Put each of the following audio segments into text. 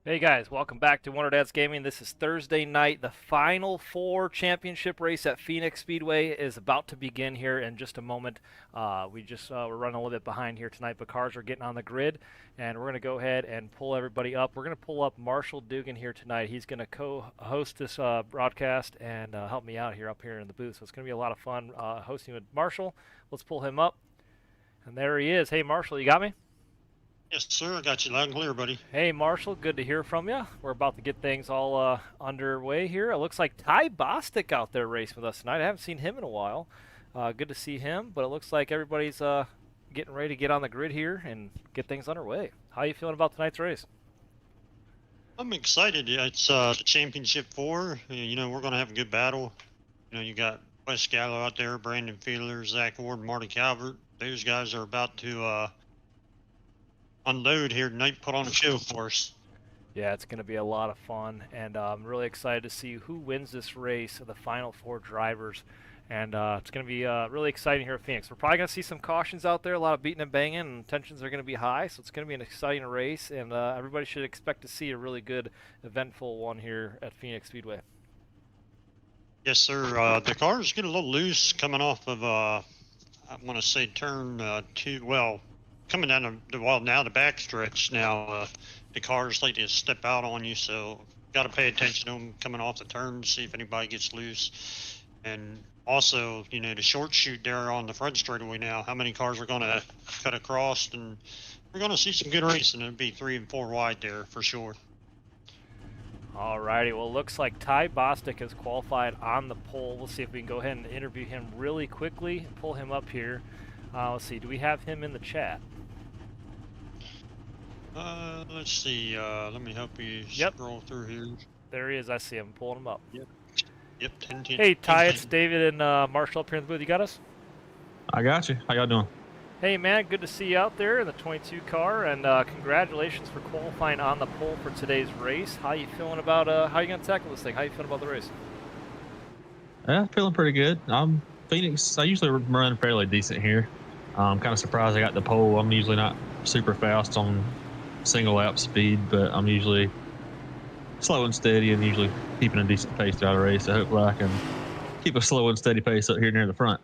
Hey guys, welcome back to Wonder Dads Gaming. This is Thursday night. The Final Four championship race at Phoenix Speedway is about to begin here in just a moment. We're running a little bit behind here tonight, but cars are getting on the grid, and we're going to go ahead and pull everybody up. We're going to pull up Marshall Dugan here tonight. He's going to co-host this broadcast and help me out here up here in the booth. So it's going to be a lot of fun hosting with Marshall. Let's pull him up, and there he is. Hey Marshall, you got me? Yes, sir. I got you loud and clear, buddy. Hey, Marshall. Good to hear from you. We're about to get things all underway here. It looks like Ty Bostic out there racing with us tonight. I haven't seen him in a while. Good to see him, but it looks like everybody's getting ready to get on the grid here and get things underway. How are you feeling about tonight's race? I'm excited. Yeah, it's the championship four. You know, we're going to have a good battle. You know, you got Wes Gallo out there, Brandon Fiedler, Zach Ward, Marty Calvert. Those guys are about to unload here tonight, put on a show for us. Yeah, it's going to be a lot of fun, and I'm really excited to see who wins this race of the final four drivers. And it's going to be really exciting here at Phoenix. We're probably going to see some cautions out there, a lot of beating and banging, and tensions are going to be high. So it's going to be an exciting race, and everybody should expect to see a really good, eventful one here at Phoenix Speedway. Yes, sir. The cars get a little loose coming off of, I want to say turn two. Well, coming down the backstretch now, the cars like to step out on you, so got to pay attention to them coming off the turn, see if anybody gets loose. And also, you know, the short shoot there on the front straightaway now, how many cars are going to cut across, and we're going to see some good racing. It'll be 3 and 4 wide there for sure. Alrighty, well, it looks like Ty Bostic has qualified on the pole. We'll see if we can go ahead and interview him really quickly and pull him up here. Let's see, do we have him in the chat? Let's see. Let me help you scroll through here. There he is. I see him. Pulling him up. Yep. 10, 10, Hey, Ty, 10, it's David and Marshall up here in the booth. You got us? I got you. How y'all doing? Hey, man. Good to see you out there in the 22 car, and congratulations for qualifying on the pole for today's race. How you feeling about how you going to tackle this thing? How you feeling about the race? Yeah, feeling pretty good. I'm Phoenix. I usually run fairly decent here. I'm kind of surprised I got the pole. I'm usually not super fast on single lap speed, but I'm usually slow and steady and usually keeping a decent pace throughout the race. So hopefully I can keep a slow and steady pace up here near the front.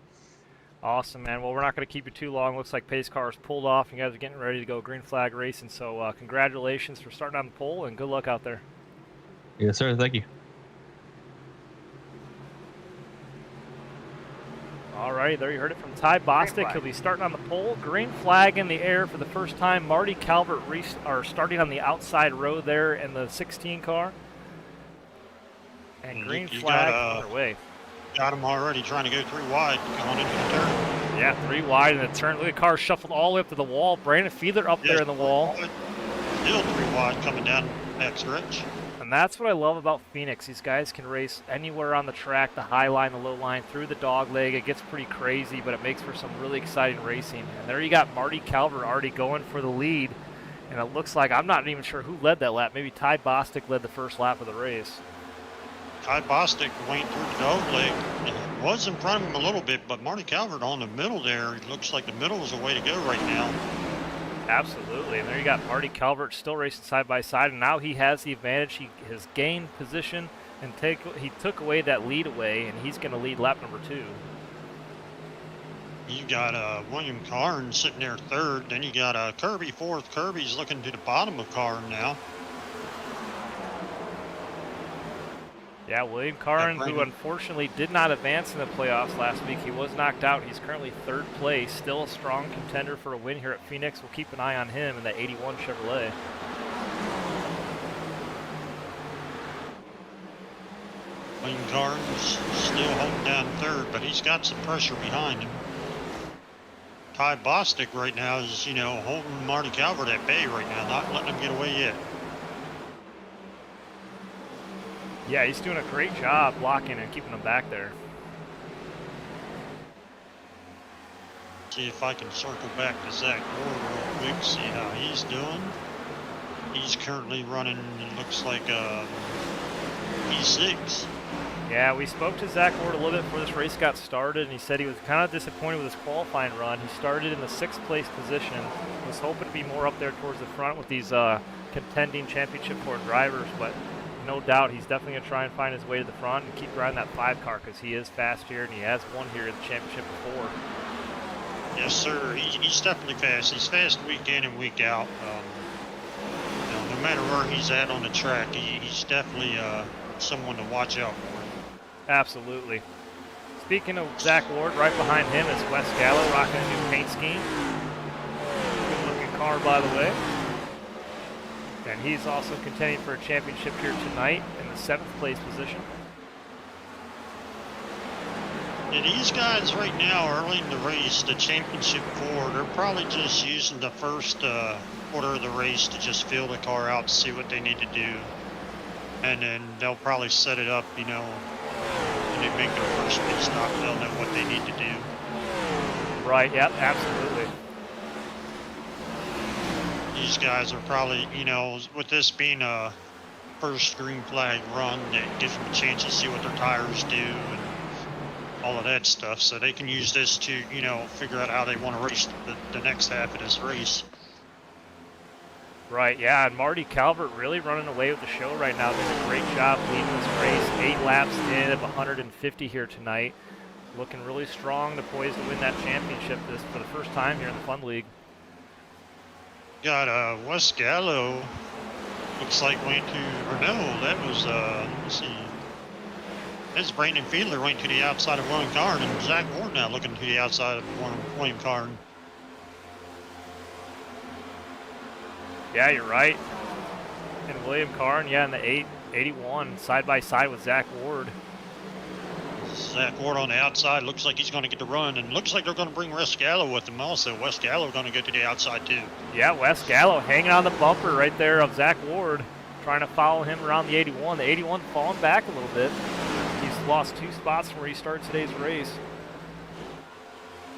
Awesome, man. Well, we're not going to keep you too long. Looks like pace car is pulled off. You guys are getting ready to go green flag racing. So congratulations for starting on the pole, and good luck out there. Yes, sir. Thank you. All right, there you heard it from Ty Bostic. He'll be starting on the pole. Green flag in the air for the first time. Marty Calvert are starting on the outside row there in the 16 car. And green flag on their way. Got him already trying to go 3 wide going into the turn. Yeah, 3 wide in the turn. Look at the car shuffled all the way up to the wall. Brandon Fiedler up there in the wall. Still 3 wide coming down that stretch. And that's what I love about Phoenix. These guys can race anywhere on the track, the high line, the low line, through the dog leg. It gets pretty crazy, but it makes for some really exciting racing. And there you got Marty Calvert already going for the lead. And it looks like, I'm not even sure who led that lap. Maybe Ty Bostic led the first lap of the race. Ty Bostic went through the dog leg. It was in front of him a little bit, but Marty Calvert on the middle there. It looks like the middle is the way to go right now. Absolutely, and there you got Marty Calvert still racing side by side, and now he has the advantage. He has gained position, and he took away that lead away, and he's going to lead lap number 2. You got William Carn sitting there third. Then you got Kirby fourth. Kirby's looking to the bottom of Carn now. Yeah, William Carn, who unfortunately did not advance in the playoffs last week. He was knocked out. He's currently 3rd place, still a strong contender for a win here at Phoenix. We'll keep an eye on him in that 81 Chevrolet. William Carn's still holding down 3rd, but he's got some pressure behind him. Ty Bostic right now is, you know, holding Marty Calvert at bay right now, not letting him get away yet. Yeah, he's doing a great job blocking and keeping them back there. See if I can circle back to Zach Ward real quick, see how he's doing. He's currently running, it looks like P6. Yeah, we spoke to Zach Ward a little bit before this race got started, and he said he was kind of disappointed with his qualifying run. He started in the 6th place position, was hoping to be more up there towards the front with these contending championship for drivers, but no doubt he's definitely going to try and find his way to the front and keep driving that 5 car because he is fast here, and he has won here in the championship before. Yes, sir. He's definitely fast. He's fast week in and week out. No matter where he's at on the track, he's definitely someone to watch out for. Absolutely. Speaking of Zach Ward, right behind him is Wes Gallo rocking a new paint scheme. Good looking car, by the way. And he's also contending for a championship here tonight in the 7th place position. Yeah, these guys right now, early in the race, the championship 4, they're probably just using the first quarter of the race to just feel the car out, see what they need to do. And then they'll probably set it up, you know, when they make their first pit stop, they'll know what they need to do. Right, yep, absolutely. These guys are probably, you know, with this being a first green flag run, that gives them a chance to see what their tires do and all of that stuff, so they can use this to, you know, figure out how they want to race the next half of this race. Right, yeah, and Marty Calvert really running away with the show right now, doing a great job leading this race. 8 laps in of 150 here tonight. Looking really strong to poised to win that championship this for the first time here in the Fun League. Got Wes Gallo, looks like went to, or no, that was, let's see. That's Brandon Fiedler went to the outside of William Carn, and Zach Ward now looking to the outside of William Carn. Yeah, you're right. And William Carn, yeah, in the 881, side by side with Zach Ward. Zach Ward on the outside, looks like he's going to get the run, and looks like they're going to bring Wes Gallo with him also. Wes Gallo going to go to the outside too. Yeah, Wes Gallo hanging on the bumper right there of Zach Ward, trying to follow him around the 81. The 81 falling back a little bit. He's lost 2 spots from where he started today's race.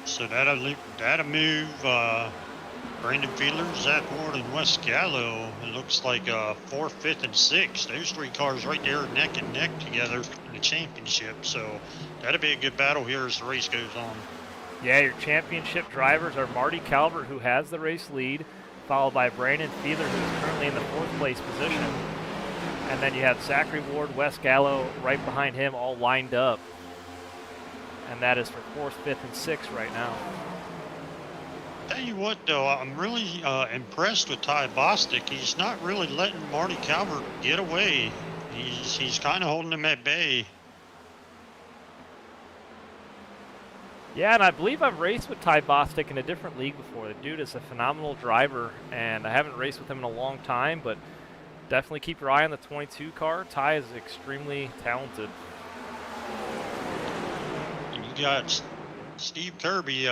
So that'll move Brandon Fiedler, Zach Ward, and Wes Gallo. It looks like 4th, 5th, and 6th. Those 3 cars right there neck and neck together in the championship. So that'll be a good battle here as the race goes on. Yeah, your championship drivers are Marty Calvert, who has the race lead, followed by Brandon Fiedler, who is currently in the 4th place position. And then you have Zachary Ward, Wes Gallo right behind him, all lined up. And that is for 4th, 5th, and 6th right now. Tell you what, though, I'm really impressed with Ty Bostic. He's not really letting Marty Calvert get away. He's kind of holding him at bay. Yeah, and I believe I've raced with Ty Bostic in a different league before. The dude is a phenomenal driver, and I haven't raced with him in a long time, but definitely keep your eye on the 22 car. Ty is extremely talented. And you got Steve Kirby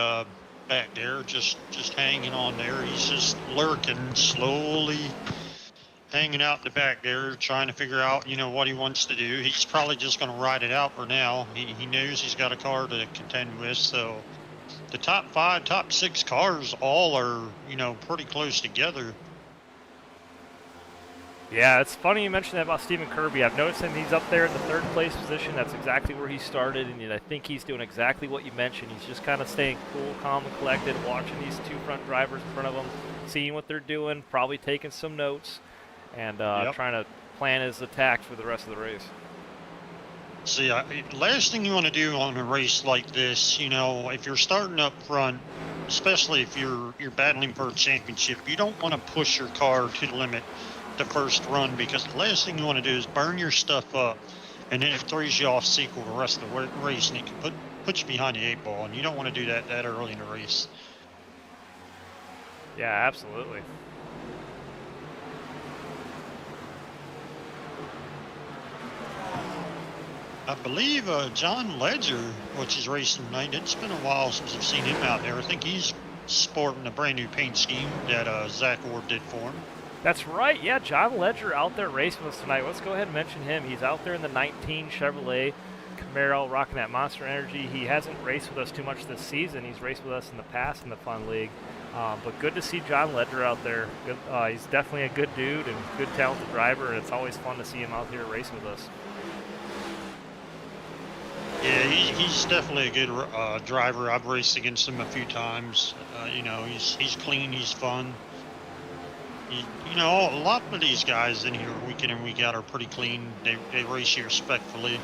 back there, just hanging on there. He's just lurking, slowly hanging out in the back there, trying to figure out, you know, what he wants to do. He's probably just going to ride it out for now. He knows he's got a car to contend with, so the top 5, top 6 cars all are, you know, pretty close together. Yeah, it's funny you mentioned that about Stephen Kirby. I've noticed him, he's up there in the 3rd place position. That's exactly where he started, and I think he's doing exactly what you mentioned. He's just kind of staying cool, calm, and collected, watching these 2 front drivers in front of him, seeing what they're doing, probably taking some notes, and trying to plan his attack for the rest of the race. See, last thing you want to do on a race like this, you know, if you're starting up front, especially if you're battling for a championship, you don't want to push your car to the limit the first run, because the last thing you want to do is burn your stuff up, and then it throws you off sequel the rest of the race, and it can put you behind the 8 ball, and you don't want to do that early in the race. Yeah, absolutely. I believe John Ledger, which is racing tonight, it's been a while since I've seen him out there. I think he's sporting a brand new paint scheme that Zach Ward did for him. That's right. Yeah, John Ledger out there racing with us tonight. Let's go ahead and mention him. He's out there in the 19 Chevrolet Camaro rocking that Monster Energy. He hasn't raced with us too much this season. He's raced with us in the past in the Fun League. But good to see John Ledger out there. Good, he's definitely a good dude and good talented driver, and it's always fun to see him out here racing with us. Yeah, he's definitely a good driver. I've raced against him a few times. You know, he's clean, he's fun. You know, a lot of these guys in here week in and week out are pretty clean. They race you respectfully.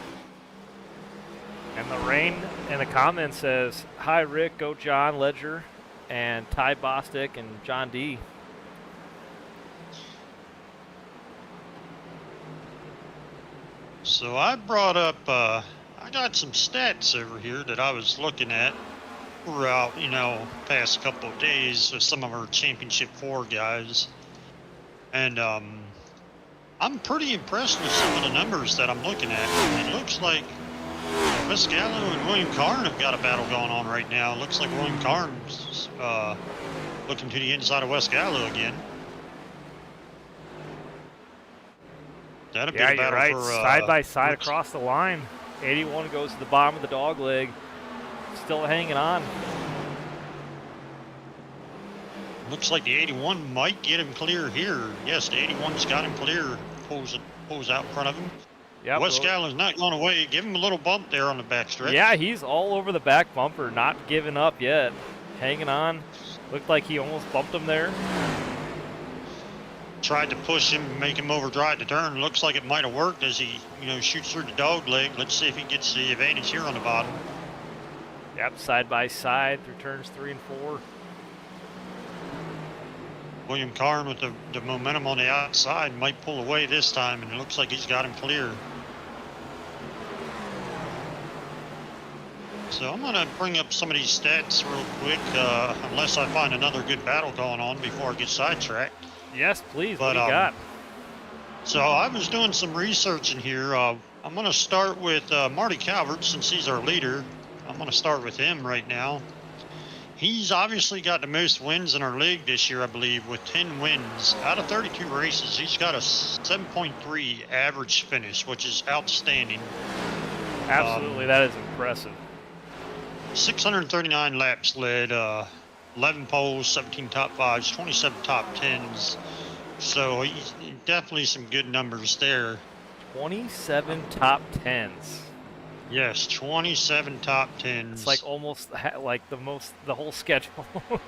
And the rain in the comments says, "Hi Rick, go John Ledger, and Ty Bostic and John D." So I brought up, I got some stats over here that I was looking at throughout, you know, past couple of days with some of our Championship 4 guys. And I'm pretty impressed with some of the numbers that I'm looking at. It looks like Vescalo and William Karn have got a battle going on right now. It looks like William Karn's looking to the inside of Vescalo again. That'd be Yeah, a you're battle right. for Side by side Rick's- across the line. 81 goes to the bottom of the dog leg. Still hanging on. Looks like the 81 might get him clear here. Yes, the 81's got him clear. Pulls out in front of him. Yep, Vescalo's not going away. Give him a little bump there on the backstretch. yeah, he's all over the back bumper, not giving up yet. Hanging on. Looked like he almost bumped him there. Tried to push him, make him overdrive the turn. Looks like it might have worked as he, you know, shoots through the dog leg. Let's see if he gets the advantage here on the bottom. Yep, side by side through turns 3 and 4. William Karn with the momentum on the outside might pull away this time, and it looks like he's got him clear. So I'm going to bring up some of these stats real quick, unless I find another good battle going on before I get sidetracked. Yes, please. But, What do you got? So I was doing some research in here. I'm going to start with Marty Calvert, since he's our leader. I'm going to start with him right now. He's obviously got the most wins in our league this year, I believe, with 10 wins. Out of 32 races, he's got a 7.3 average finish, which is outstanding. Absolutely, that is impressive. 639 laps led, 11 poles, 17 top 5s, 27 top 10s. So he's definitely some good numbers there. 27 top 10s. Yes, 27 top 10s. It's like almost like the whole schedule. I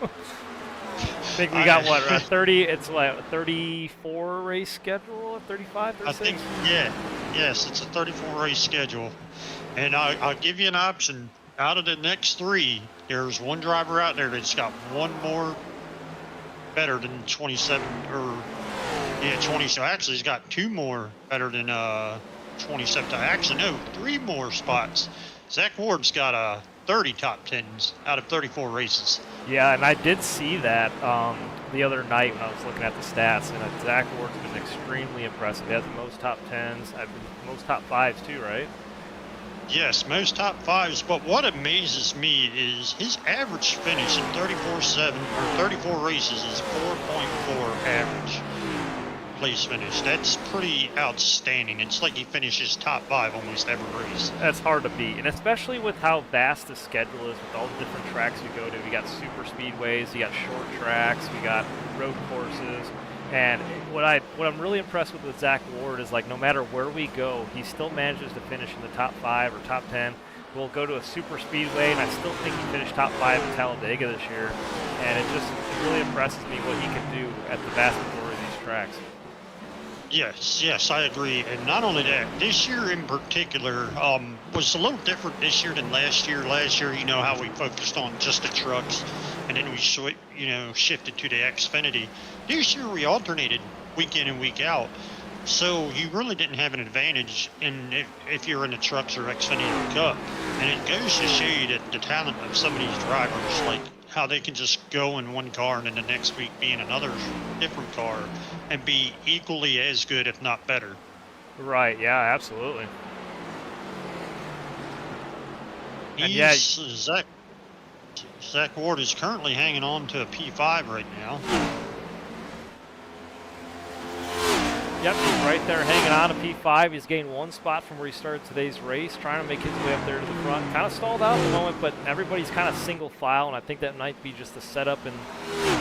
think we got what, 30, it's what, a 34 race schedule, 35, 36? I think, yeah, yes, it's a 34 race schedule. And I'll give you an option. Out of the next 3, there's one driver out there that's got one more better than 27, or, yeah, 20. So actually he's got 2 more better than 27. Actually, no, 3 more spots. Zach Ward's got 30 top 10s out of 34 races. Yeah, and I did see that the other night when I was looking at the stats, and Zach Ward's been extremely impressive. He has the most top 10s, most top 5s too, right? Yes, most top 5s, but what amazes me is his average finish in 34 races is 4.4 average place finish. That's pretty outstanding. It's like he finishes top 5 almost every race. That's hard to beat, and especially with how vast the schedule is with all the different tracks we go to. We got super speedways, we got short tracks, we got road courses. And what I'm really impressed with Zach Ward is, like, no matter where we go, he still manages to finish in the top 5 or top 10. We'll go to a super speedway, and I still think he finished top 5 in Talladega this year. And it really impresses me what he can do at the vast majority of these tracks. Yes, I agree. And not only that, this year in particular was a little different this year than last year. Last year, you know how we focused on just the trucks, and then we shifted to the Xfinity. This year we alternated week in and week out, so you really didn't have an advantage if you're in the trucks or Xfinity Cup. And it goes to show you that the talent of some of these drivers, like how they can just go in one car and then the next week be in another different car and be equally as good, if not better. Right, yeah, absolutely. And yeah, Zach Ward is currently hanging on to a P5 right now. Yep, he's right there hanging on to P5. He's gained 1 spot from where he started today's race, trying to make his way up there to the front. Kind of stalled out at the moment, but everybody's kind of single file, and I think that might be just the setup and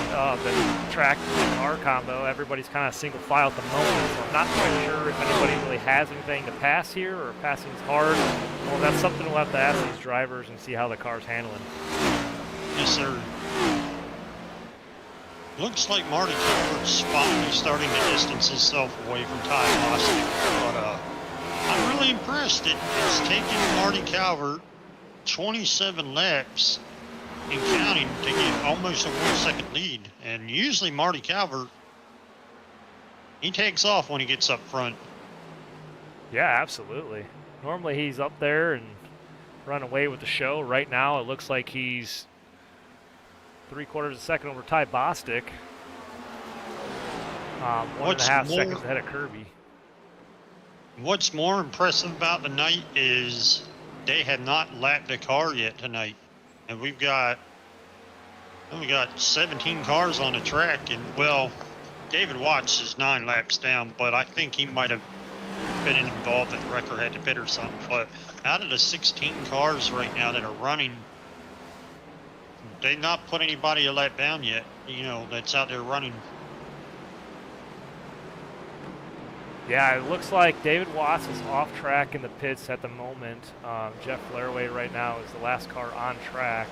the track and car combo. Everybody's kind of single file at the moment, so I'm not quite sure if anybody really has anything to pass here or if passing is hard. Well, that's something we'll have to ask these drivers and see how the car's handling. Yes, sir. Looks like Marty Calvert's finally starting to distance himself away from Ty Bostic, but I'm really impressed. It's taken Marty Calvert 27 laps and counting to get almost a 1-second lead. And usually Marty Calvert, he takes off when he gets up front. Yeah, absolutely. Normally he's up there and run away with the show. Right now it looks like he's 3/4 of a second over Ty Bostic. 1.5 seconds ahead of Kirby. What's more impressive about the night is they have not lapped a car yet tonight. And we got 17 cars on the track, and well, David Watts is 9 laps down, but I think he might have been involved in the record, had to pit or something. But out of the 16 cars right now that are running, they've not put anybody a lap down yet, you know, that's out there running. Yeah, it looks like David Watts is off track in the pits at the moment. Jeff Laraway right now is the last car on track.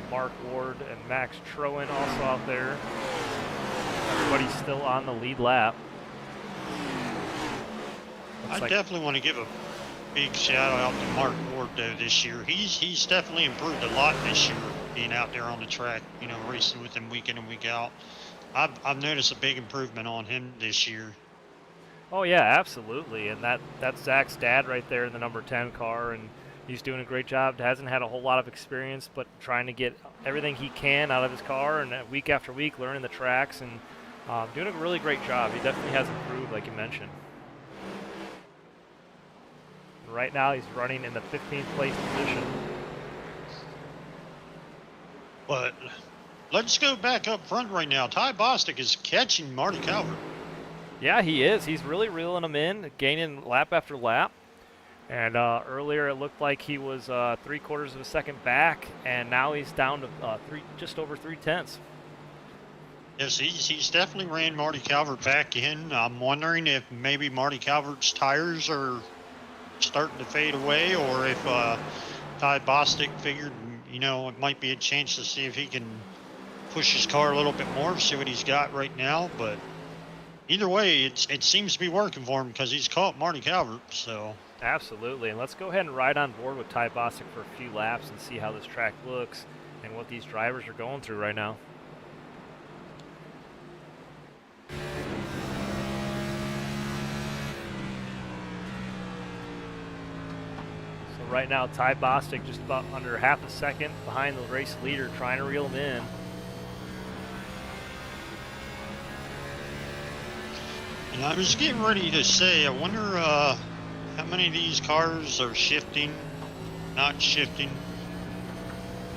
Mark Ward and Max Troen also out there. Everybody's still on the lead lap. I definitely want to give a big shout out to Mark Ward though this year. He's definitely improved a lot this year, being out there on the track, you know, racing with him week in and week out. I've noticed a big improvement on him this year. Oh yeah, absolutely, and that's Zach's dad right there in the number 10 car, and he's doing a great job. Hasn't had a whole lot of experience, but trying to get everything he can out of his car, and week after week learning the tracks and doing a really great job. He definitely has improved, like you mentioned. Right now, he's running in the 15th place position. But let's go back up front right now. Ty Bostic is catching Marty Calvert. Yeah, he is. He's really reeling him in, gaining lap after lap. And earlier it looked like he was 3/4 of a second back, and now he's down to just over 3/10. Yes, he's definitely ran Marty Calvert back in. I'm wondering if maybe Marty Calvert's tires are starting to fade away, or if Ty Bostic figured, you know, it might be a chance to see if he can push his car a little bit more, see what he's got right now. But either way, it seems to be working for him because he's caught Marty Calvert. So absolutely, and let's go ahead and ride on board with Ty Bostic for a few laps and see how this track looks and what these drivers are going through right now. Right now, Ty Bostic just about under half a second behind the race leader, trying to reel him in. And I was getting ready to say, I wonder how many of these cars are shifting, not shifting.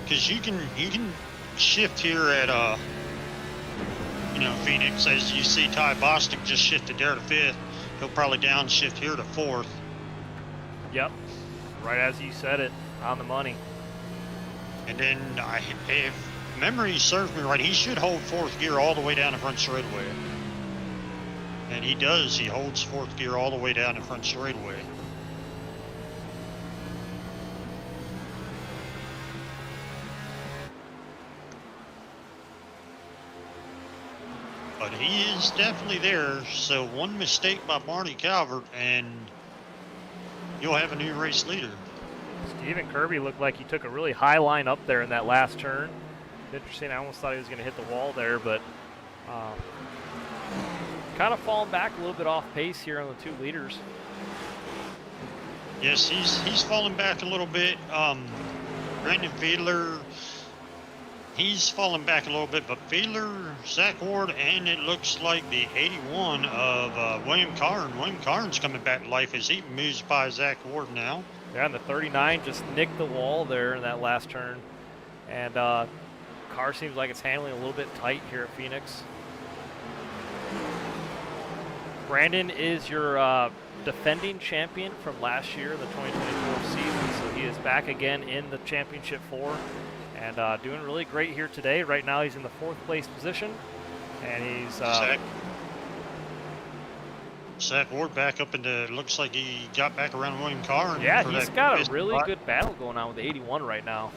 Because you can shift here at you know, Phoenix, as you see Ty Bostic just shifted there to 5th. He'll probably downshift here to 4th. Yep. Right as you said it, on the money. And then, if memory serves me right, he should hold 4th gear all the way down the front straightaway. And he does. He holds 4th gear all the way down the front straightaway. But he is definitely there. So one mistake by Marty Calvert, and you'll have a new race leader. Stephen Kirby looked like he took a really high line up there in that last turn. Interesting, I almost thought he was going to hit the wall there, but kind of falling back a little bit off pace here on the 2 leaders. Yes, he's falling back a little bit. Brandon Fiedler, he's falling back a little bit, but Fiedler, Zach Ward, and it looks like the 81 of William Carn. William Carn's coming back to life as he moves by Zach Ward now. Yeah, and the 39 just nicked the wall there in that last turn. And car seems like it's handling a little bit tight here at Phoenix. Brandon is your defending champion from last year, the 2024 season, so he is back again in the Championship 4 and doing really great here today. Right now he's in the 4th place position, and he's... Zach Ward back up into, looks like he got back around William Carr. Yeah, he's got a really good battle going on with the 81 right now.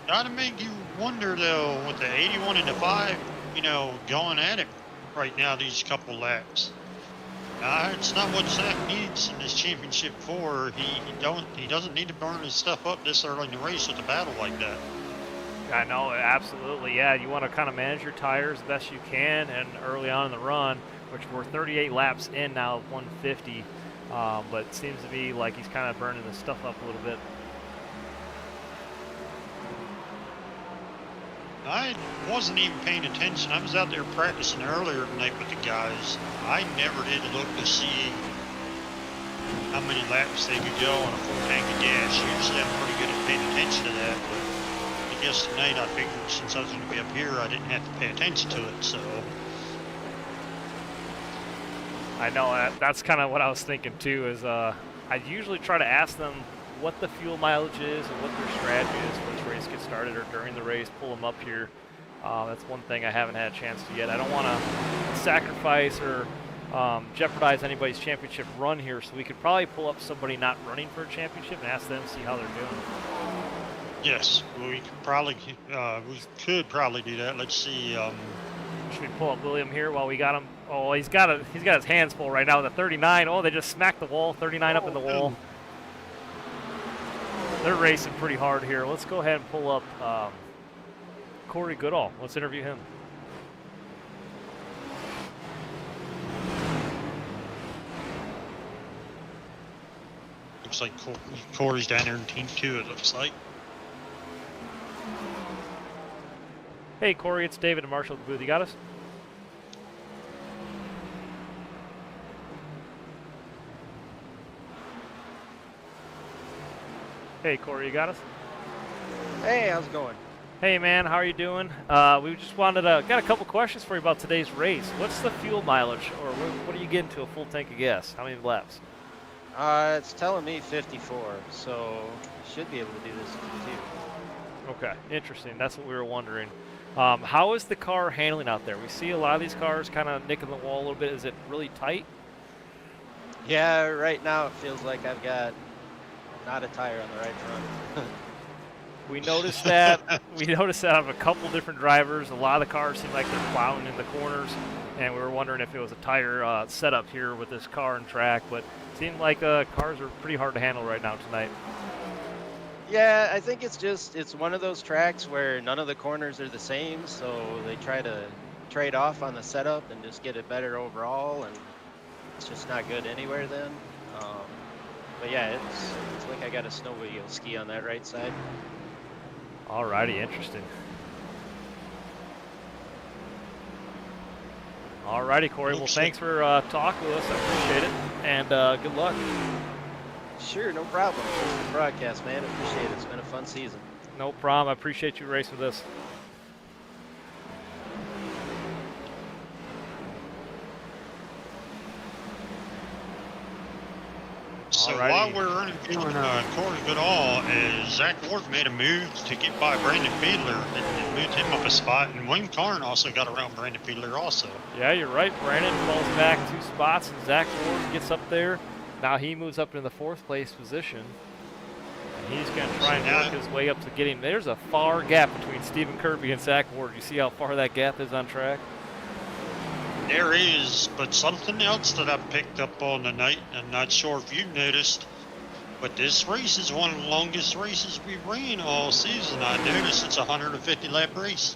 Gotta make you wonder, though, with the 81 and the 5, you know, going at it right now these couple laps. It's not what Zach needs in this Championship 4. He doesn't need to burn his stuff up this early in the race with a battle like that. I know, absolutely, yeah. You want to kind of manage your tires the best you can, and early on in the run, which we're 38 laps in now, 150, but it seems to be like he's kind of burning the stuff up a little bit. I wasn't even paying attention. I was out there practicing earlier tonight with the guys. I never did look to see how many laps they could go on a full tank of gas. Usually I'm pretty good at paying attention to that, but I guess tonight I figured since I was going to be up here, I didn't have to pay attention to it, so. I know, that's kind of what I was thinking too, is I usually try to ask them what the fuel mileage is and what their strategy is when this race gets started or during the race, pull them up here. That's one thing I haven't had a chance to yet. I don't want to sacrifice or jeopardize anybody's championship run here, so we could probably pull up somebody not running for a championship and ask them to see how they're doing. Yes, we could probably do that. Let's see. Should we pull up William here while we got him? Oh, he's got his hands full right now with a 39. Oh, they just smacked the wall. 39 up in the wall. They're racing pretty hard here. Let's go ahead and pull up Corey Goodall. Let's interview him. Looks like Corey's down there in Team 2, it looks like. Hey, Corey, it's David and Marshall at the booth. You got us? Hey, Corey, you got us? Hey, how's it going? Hey, man, how are you doing? We just wanted to got a couple questions for you about today's race. What's the fuel mileage, or what are you getting to a full tank of gas? How many laps? It's telling me 54, so should be able to do this in 52. Okay, interesting. That's what we were wondering. How is the car handling out there? We see a lot of these cars kind of nicking the wall a little bit. Is it really tight? Yeah, right now it feels like I've got not a tire on the right front. We noticed that. We noticed that of a couple different drivers. A lot of the cars seem like they're plowing in the corners, and we were wondering if it was a tire setup here with this car and track, but it seemed like cars are pretty hard to handle right now tonight. Yeah, I think it's one of those tracks where none of the corners are the same, so they try to trade off on the setup and just get it better overall, and it's just not good anywhere then. But yeah, it's like I got a snowmobile ski on that right side. Alrighty, interesting. Alrighty, Corey. Well, thanks for talking with us. I appreciate it, and good luck. Sure, no problem. Thanks for the broadcast, man. Appreciate it. It's been a fun season. No problem. I appreciate you racing with us. So Alrighty. while we're interviewing Corey Goodall, Zach Ward made a move to get by Brandon Fiedler and moved him up a spot, and William Karn also got around Brandon Fiedler also. Yeah, you're right. Brandon falls back 2 spots, and Zach Ward gets up there. Now he moves up in the 4th place position. And he's going to try and work his way up to getting. There's a far gap between Stephen Kirby and Zach Ward. You see how far that gap is on track? There is, but something else that I picked up on tonight, I'm not sure if you noticed, but this race is one of the longest races we ran all season. I noticed it's a 150 lap race.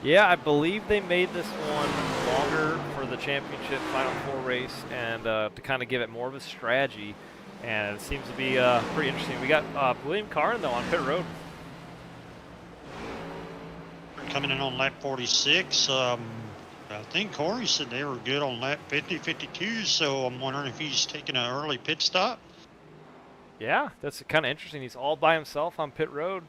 Yeah, I believe they made this one longer for the championship Final 4 race and to kind of give it more of a strategy. And it seems to be pretty interesting. We got William Karn, though, on pit road. Coming in on lap 46. I think Corey said they were good on lap 50, 52, so I'm wondering if he's taking an early pit stop. Yeah, that's kind of interesting. He's all by himself on pit road.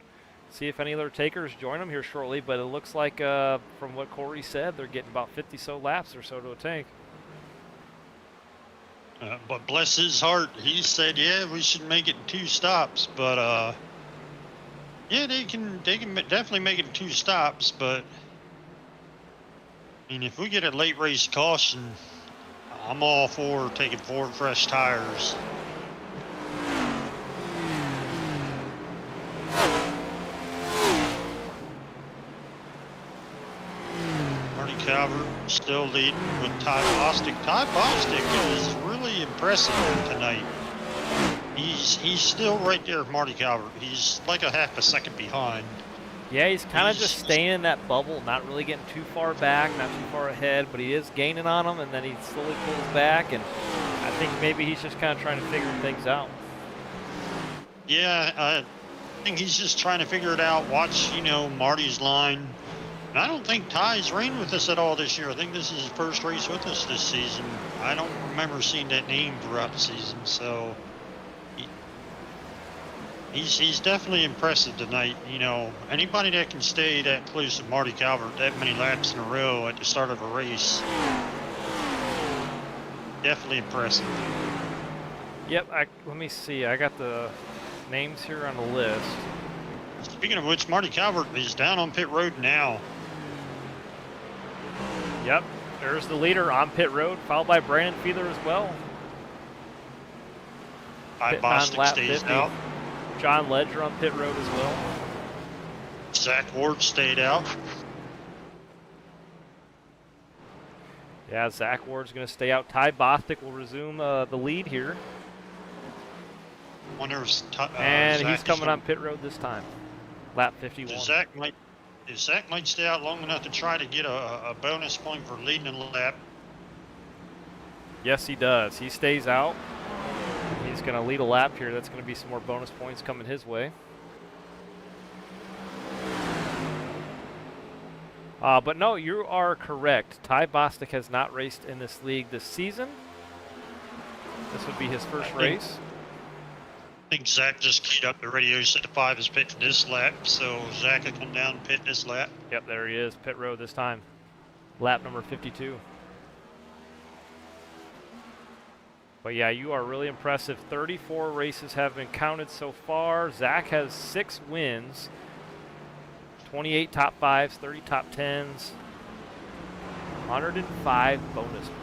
see if any other takers join them here shortly. But it looks like, from what Corey said, they're getting about 50 so laps or so to a tank. But bless his heart, he said, "Yeah, we should make it 2 stops." But yeah, they can definitely make it 2 stops. But I mean, if we get a late race caution, I'm all for taking 4 fresh tires. Marty Calvert still leading with Ty Bostic. Ty Bostic is really impressive tonight. He's still right there with Marty Calvert. He's like a half a second behind. Yeah, he's kind of just staying in that bubble, not really getting too far back, not too far ahead, but he is gaining on them, and then he slowly pulls back, and I think maybe he's just kind of trying to figure things out. Yeah, I think he's just trying to figure it out. Watch, Marty's line. And I don't think Ty's ran with us at all this year. I think this is his first race with us this season. I don't remember seeing that name throughout the season, so he's definitely impressive tonight. Anybody that can stay that close to Marty Calvert that many laps in a row at the start of a race, definitely impressive. Yep, let me see. I got the names here on the list. Speaking of which, Marty Calvert is down on pit road now. Yep, there's the leader on pit road, followed by Brandon Fiedler as well. Bostic stays 50. out. John Ledger on pit road as well. Zach Ward stayed out. Yeah, Zach Ward's going to stay out. Ty Bostic will resume the lead here. Wonder if and Zach he's coming on pit road this time. Lap 51. Zach might stay out long enough to try to get a bonus point for leading a lap. Yes, he does. He stays out. He's going to lead a lap here. That's going to be some more bonus points coming his way. But no, you are correct. Ty Bostic has not raced in this league this season. This would be his first race. I think Zach just keyed up the radio, said the 5 is pit for this lap, so Zach will come down and pit this lap. Yep, there he is, pit road this time. Lap number 52. But yeah, you are really impressive. 34 races have been counted so far. Zach has 6 wins, 28 top 5s, 30 top 10s, 105 bonus points.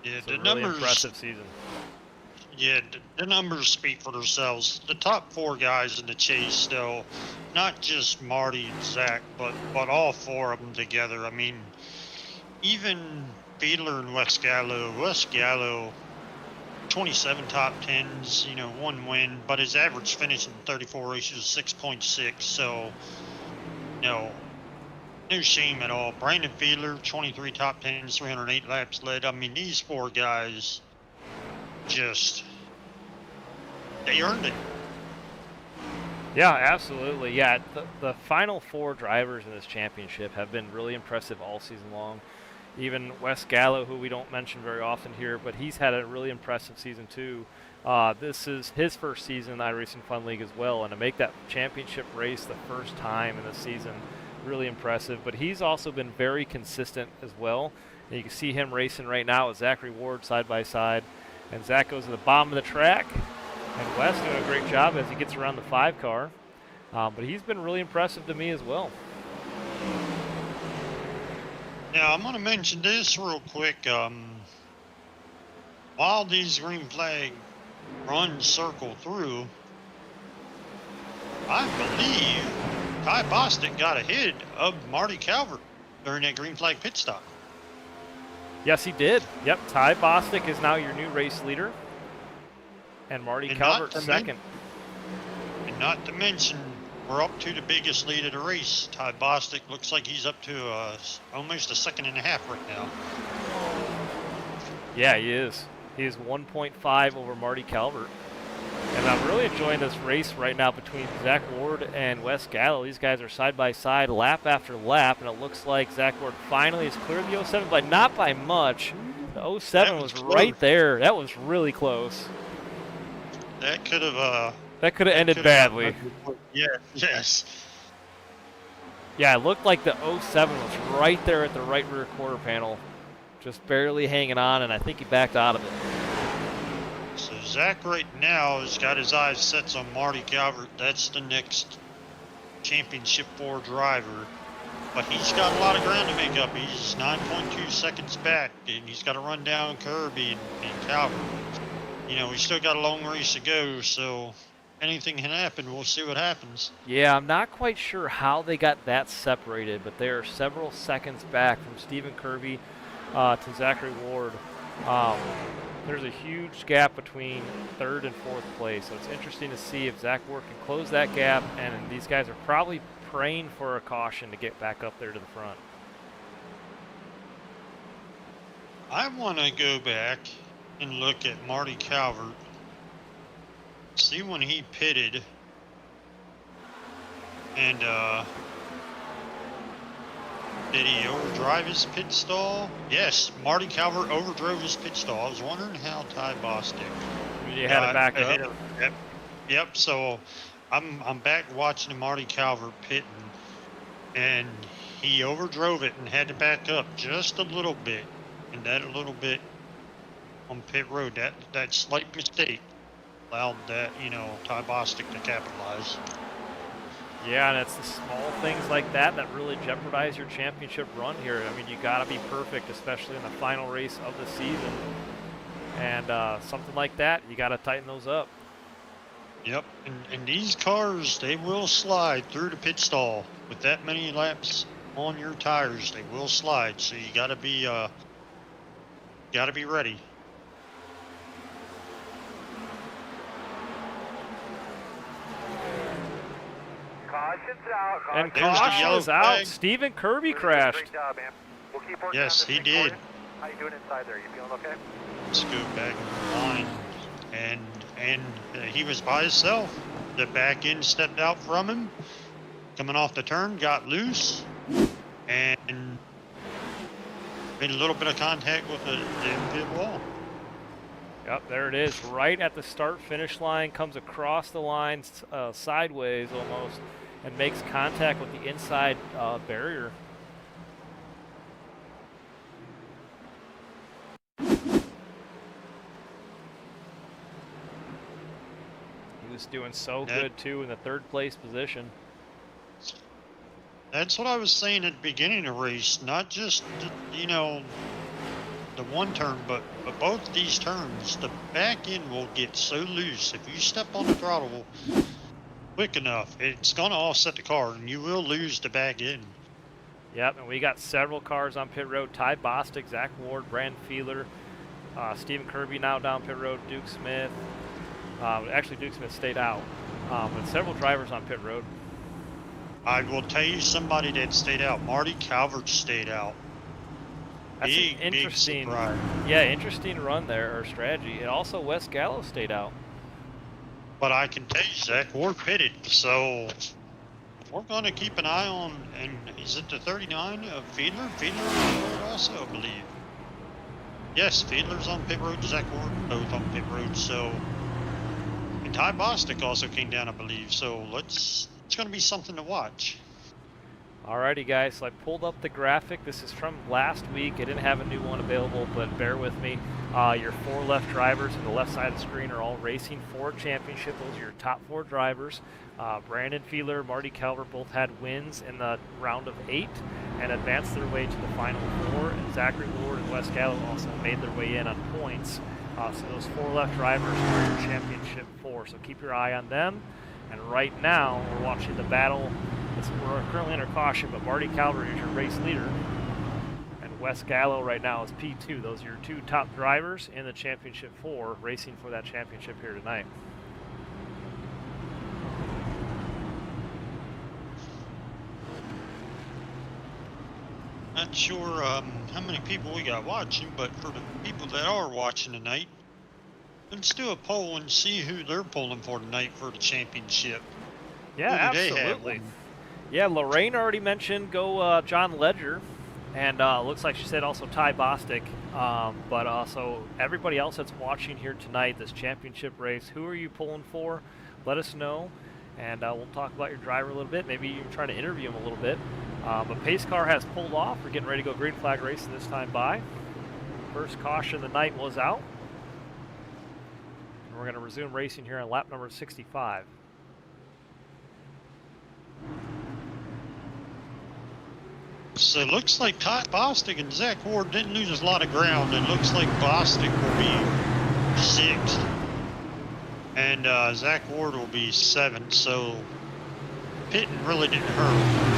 Yeah, It's the a really numbers. impressive season. Yeah, the numbers speak for themselves. The top 4 guys in the chase, though, not just Marty and Zach, but all 4 of them together. I mean, even Fiedler and Wes Gallo, 27 top 10s, 1 win, but his average finish in 34 races is 6.6. So, no shame at all. Brandon Fiedler, 23 top 10s, 308 laps led. I mean, these 4 guys they earned it. Yeah, absolutely. Yeah, the final 4 drivers in this championship have been really impressive all season long. Even Wes Gallo, who we don't mention very often here, but he's had a really impressive season too. This is his first season in the iRacing Fun League as well, and to make that championship race the first time in the season, really impressive. But he's also been very consistent as well. And you can see him racing right now with Zachary Ward side by side. And Zach goes to the bottom of the track, and Wes doing a great job as he gets around the 5 car. But he's been really impressive to me as well. Now, I'm going to mention this real quick. While these green flag runs circle through, I believe Ty Bostic got ahead of Marty Calvert during that green flag pit stop. Yes, he did. Yep, Ty Bostic is now your new race leader. And Marty Calvert second. And not to mention, we're up to the biggest lead of the race. Ty Bostic looks like he's up to almost a second and a half right now. Yeah, he is. He is 1.5 over Marty Calvert. And I'm really enjoying this race right now between Zach Ward and Wes Gallo. These guys are side by side, lap after lap, and it looks like Zach Ward finally has cleared the 07, but not by much. The 07 was right there. That was really close. That could have ended badly. Yes. Yeah, it looked like the 07 was right there at the right rear quarter panel, just barely hanging on, and I think he backed out of it. So Zach right now has got his eyes set on Marty Calvert. That's the next Championship 4 driver. But he's got a lot of ground to make up. He's 9.2 seconds back, and he's got to run down Kirby and Calvert. You know, he's still got a long race to go, so anything can happen. We'll see what happens. Yeah, I'm not quite sure how they got that separated, but they are several seconds back from Stephen Kirby to Zachary Ward. There's a huge gap between third and fourth place, so it's interesting to see if Zach Ward can close that gap, and these guys are probably praying for a caution to get back up there to the front. I want to go back and look at Marty Calvert, see when he pitted, and did he overdrive his pit stall? Yes, Marty Calvert overdrove his pit stall. I was wondering how Ty Bostic had it back up. Yep. So I'm back watching Marty Calvert pitting, and he overdrove it and had to back up just a little bit, and that a little bit on pit road, that slight mistake allowed that, you know, Ty Bostic to capitalize. Yeah, and it's the small things like that that really jeopardize your championship run here. I mean, you got to be perfect, especially in the final race of the season. And something like that, you got to tighten those up. Yep, and these cars, they will slide through the pit stall with that many laps on your tires. They will slide, so you got to be ready. Caution's out. And There's the caution yellow is out. flag. Stephen Kirby crashed. Great job, man. We'll keep working Yes, on this he thing for did. you. How you doing inside there? You feeling okay? Let's go back in the line, and he was by himself. The back end stepped out from him, coming off the turn, got loose, and made a little bit of contact with the pit wall. Yep, there it is, right at the start-finish line, comes across the line sideways almost, and makes contact with the inside barrier. He was doing so good, too, in the third-place position. That's what I was saying at the beginning of the race, not just, you know, the one turn, but both these turns, the back end will get so loose. If you step on the throttle quick enough, it's going to offset the car, and you will lose the back end. Yep, and we got several cars on pit road. Ty Bostic, Zach Ward, Brandon Fiedler, Stephen Kirby now down pit road, Duke Smith. Actually, Duke Smith stayed out, but several drivers on pit road. I will tell you somebody that stayed out. Marty Calvert stayed out. That's an interesting, big surprise. yeah, interesting run there, or strategy. And also Wes Gallo stayed out. But I can tell you, Zach Ward pitted, so we're going to keep an eye on, and is it the 39 of Fiedler? Fiedler on pit road also, I believe. Yes, Fiedler's on pit road, Zach Ward both on pit road, so. And Ty Bostic also came down, I believe, so it's going to be something to watch. Alrighty, guys, so I pulled up the graphic. This is from last week. I didn't have a new one available, but bear with me. Your four left drivers on the left side of the screen are all racing for championship. Those are your top four drivers. Brandon Fiedler, Marty Calvert both had wins in the round of 8 and advanced their way to the final 4. And Zachary Ward and Wes Gallo also made their way in on points. So those four left drivers are your championship 4. So keep your eye on them. And right now, we're watching the battle. We're currently under caution, but Marty Calvert is your race leader. And Wes Gallo right now is P2. Those are your two top drivers in the Championship 4 racing for that championship here tonight. Not sure how many people we got watching, but for the people that are watching tonight, let's do a poll and see who they're pulling for tonight for the championship. Yeah, absolutely. Yeah, Lorraine already mentioned go John Ledger. And looks like she said also Ty Bostic. But also everybody else that's watching here tonight, this championship race, who are you pulling for? Let us know. And we'll talk about your driver a little bit. Maybe you try to interview him a little bit. But pace car has pulled off. We're getting ready to go green flag racing this time by. First caution of the night was out. And we're going to resume racing here on lap number 65. So it looks like Ty Bostic and Zach Ward didn't lose a lot of ground. It looks like Bostic will be 6th. And Zach Ward will be 7th. So pitting really didn't hurt.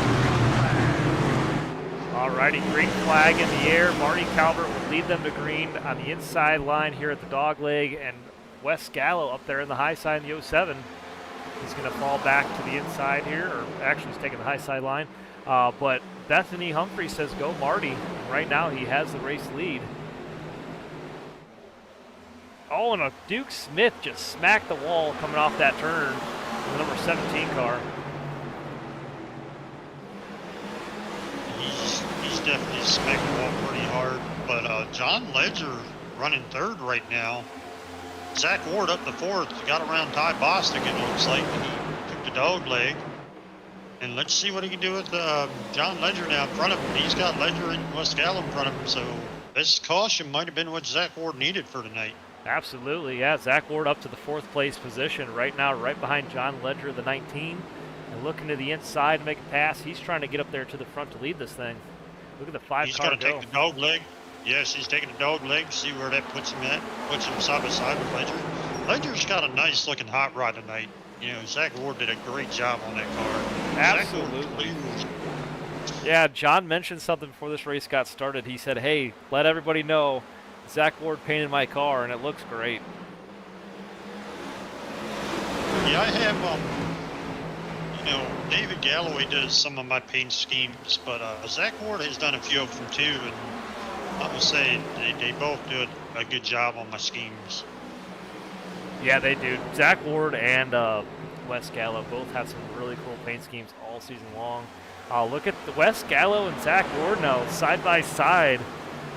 Alrighty, green flag in the air. Marty Calvert will lead them to green on the inside line here at the dog leg, and Wes Gallo up there in the high side in the 07. He's going to fall back to the inside here, or actually he's taking the high side line. But Bethany Humphrey says go Marty. Right now he has the race lead. Oh, and a Duke Smith just smacked the wall coming off that turn. The number 17 car. He's definitely smacked the wall pretty hard. But John Ledger running 3rd right now. Zach Ward up to 4th. Got around Ty Bostic, it looks like. He took the dog leg. And let's see what he can do with John Ledger now in front of him. He's got Ledger and West Gallo in front of him. So this caution might have been what Zach Ward needed for tonight. Absolutely, yeah. Zach Ward up to the 4th place position right now, right behind John Ledger, the 19. And looking to the inside to make a pass. He's trying to get up there to the front to lead this thing. Look at the 5 He's car got to go. take the dog leg. Yes, he's taking the dog leg. See where that puts him at. Puts him side by side with Ledger. Ledger's got a nice looking hot rod tonight. You know, Zach Ward did a great job on that car. Absolutely. Yeah, John mentioned something before this race got started. He said, hey, let everybody know Zach Ward painted my car, and it looks great. Yeah, I have, you know, David Galloway does some of my paint schemes, but Zach Ward has done a few of them too, and I would say they both do a good job on my schemes. Yeah, they do. Zach Ward and Wes Gallo both have some really cool paint schemes all season long. Look at the Wes Gallo and Zach Ward now, side by side.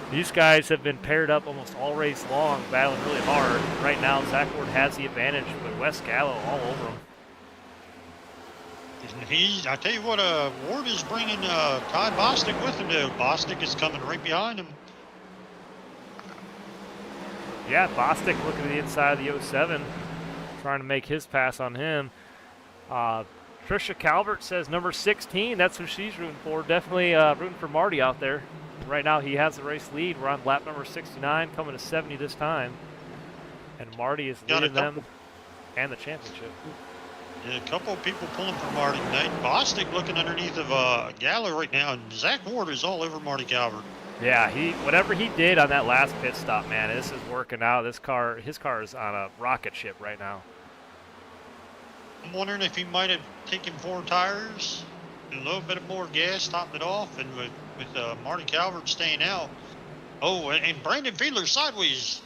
These guys have been paired up almost all race long, battling really hard. Right now, Zach Ward has the advantage, but Wes Gallo all over him. I tell you what, Ward is bringing Ty Bostic with him, though. Bostic is coming right behind him. Yeah, Bostic looking at the inside of the 07, trying to make his pass on him. Trisha Calvert says number 16, that's who she's rooting for. Definitely rooting for Marty out there. Right now he has the race lead. We're on lap number 69, coming to 70 this time. And Marty is leading them and the championship. Yeah, a couple of people pulling for Marty tonight. Bostic looking underneath of Gallo right now, and Zach Ward is all over Marty Calvert. Yeah, whatever he did on that last pit stop, man, this is working out. His car is on a rocket ship right now. I'm wondering if he might have taken 4 tires and a little bit more gas, topped it off, and with Marty Calvert staying out. Oh, and Brandon Fiedler sideways.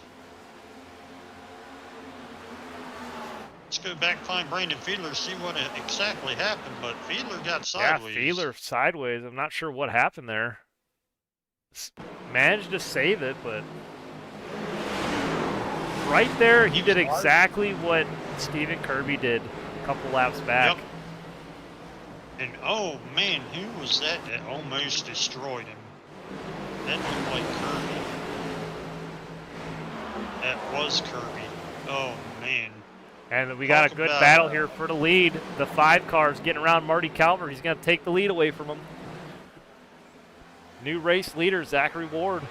Let's go back and find Brandon Fiedler, see what exactly happened, but Fiedler got sideways. Yeah, Fiedler sideways. I'm not sure what happened there. Managed to save it, but right there, he did exactly what Stephen Kirby did a couple laps back. Yep. And oh man, who was that almost destroyed him? That looked like Kirby. That was Kirby. Oh man. And we got a good battle here for the lead. The 5 cars getting around Marty Calvert. He's going to take the lead away from him. New race leader, Zachary Ward.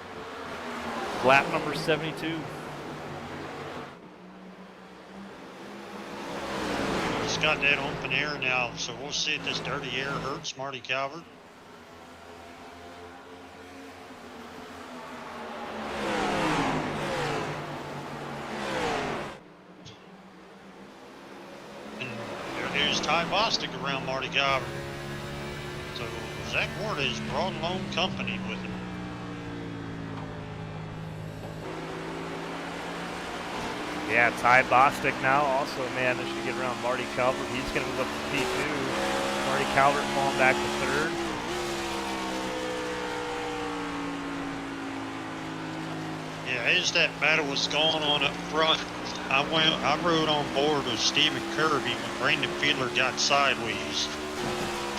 Lap number 72. He's got that open air now, so we'll see if this dirty air hurts Marty Calvert. And there's Ty Bostic around Marty Calvert. So Zach Ward has brought along company with him. Yeah, Ty Bostic now also managed to get around Marty Calvert. He's going to move up to P2. Marty Calvert falling back to 3rd. as that battle was going on up front, I rode on board with Stephen Kirby when Brandon Fiedler got sideways.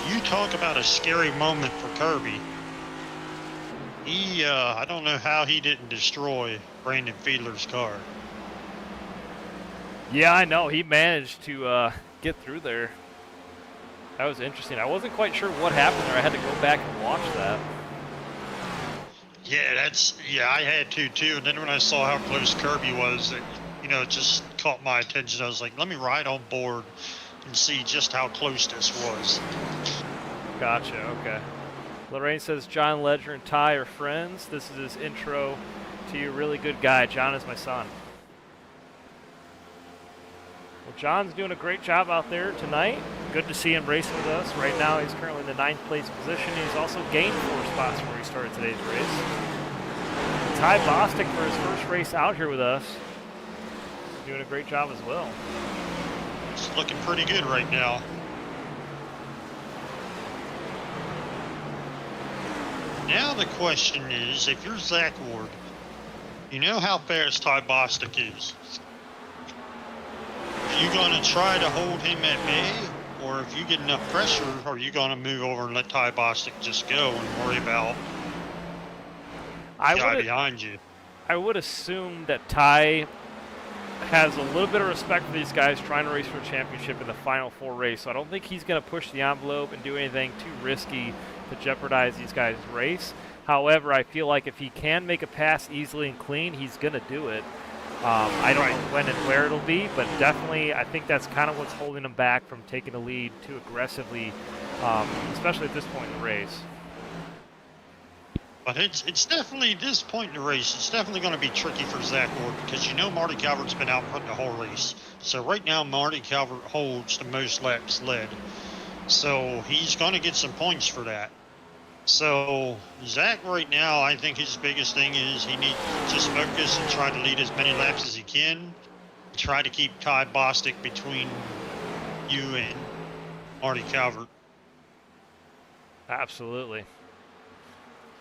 You talk about a scary moment for Kirby. I don't know how he didn't destroy Brandon Fiedler's car. Yeah, I know. He managed to get through there. That was interesting. I wasn't quite sure what happened there. I had to go back and watch that. Yeah, I had to too. And then when I saw how close Kirby was, it just caught my attention. I was like, let me ride on board and see just how close this was. Gotcha, okay. Lorraine says John Ledger and Ty are friends. This is his intro to you. Really good guy. John is my son. Well, John's doing a great job out there tonight. Good to see him racing with us. Right now, he's currently in the 9th place position. He's also gained 4 spots from where he started today's race. Ty Bostic, for his first race out here with us, doing a great job as well. It's looking pretty good right now. Now the question is, if you're Zach Ward, you know how fast Ty Bostic is. Are you going to try to hold him at bay? Or if you get enough pressure, are you going to move over and let Ty Bostic just go and worry about the guy behind you? I would assume that Ty has a little bit of respect for these guys trying to race for a championship in the Final 4 race, so I don't think he's going to push the envelope and do anything too risky to jeopardize these guys' race. However, I feel like if he can make a pass easily and clean, he's going to do it. I don't know when and where it'll be, but definitely I think that's kind of what's holding him back from taking the lead too aggressively, especially at this point in the race. But it's definitely, this point in the race, it's definitely going to be tricky for Zach Ward because Marty Calvert's been out front the whole race. So right now Marty Calvert holds the most laps led. So he's going to get some points for that. So Zach right now, I think his biggest thing is he needs to just focus and try to lead as many laps as he can. Try to keep Ty Bostic between you and Marty Calvert. Absolutely.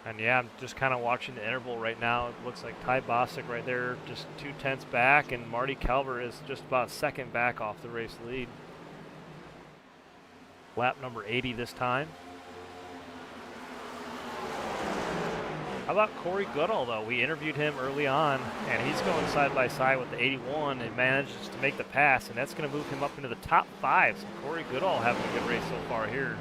And yeah, I'm just kind of watching the interval right now. It looks like Ty Bostic right there, just 0.2 back, and Marty Calvert is just about a second back off the race lead. Lap number 80 this time. How about Corey Goodall, though? We interviewed him early on, and he's going side by side with the 81 and manages to make the pass, and that's going to move him up into the top 5. So Corey Goodall having a good race so far here.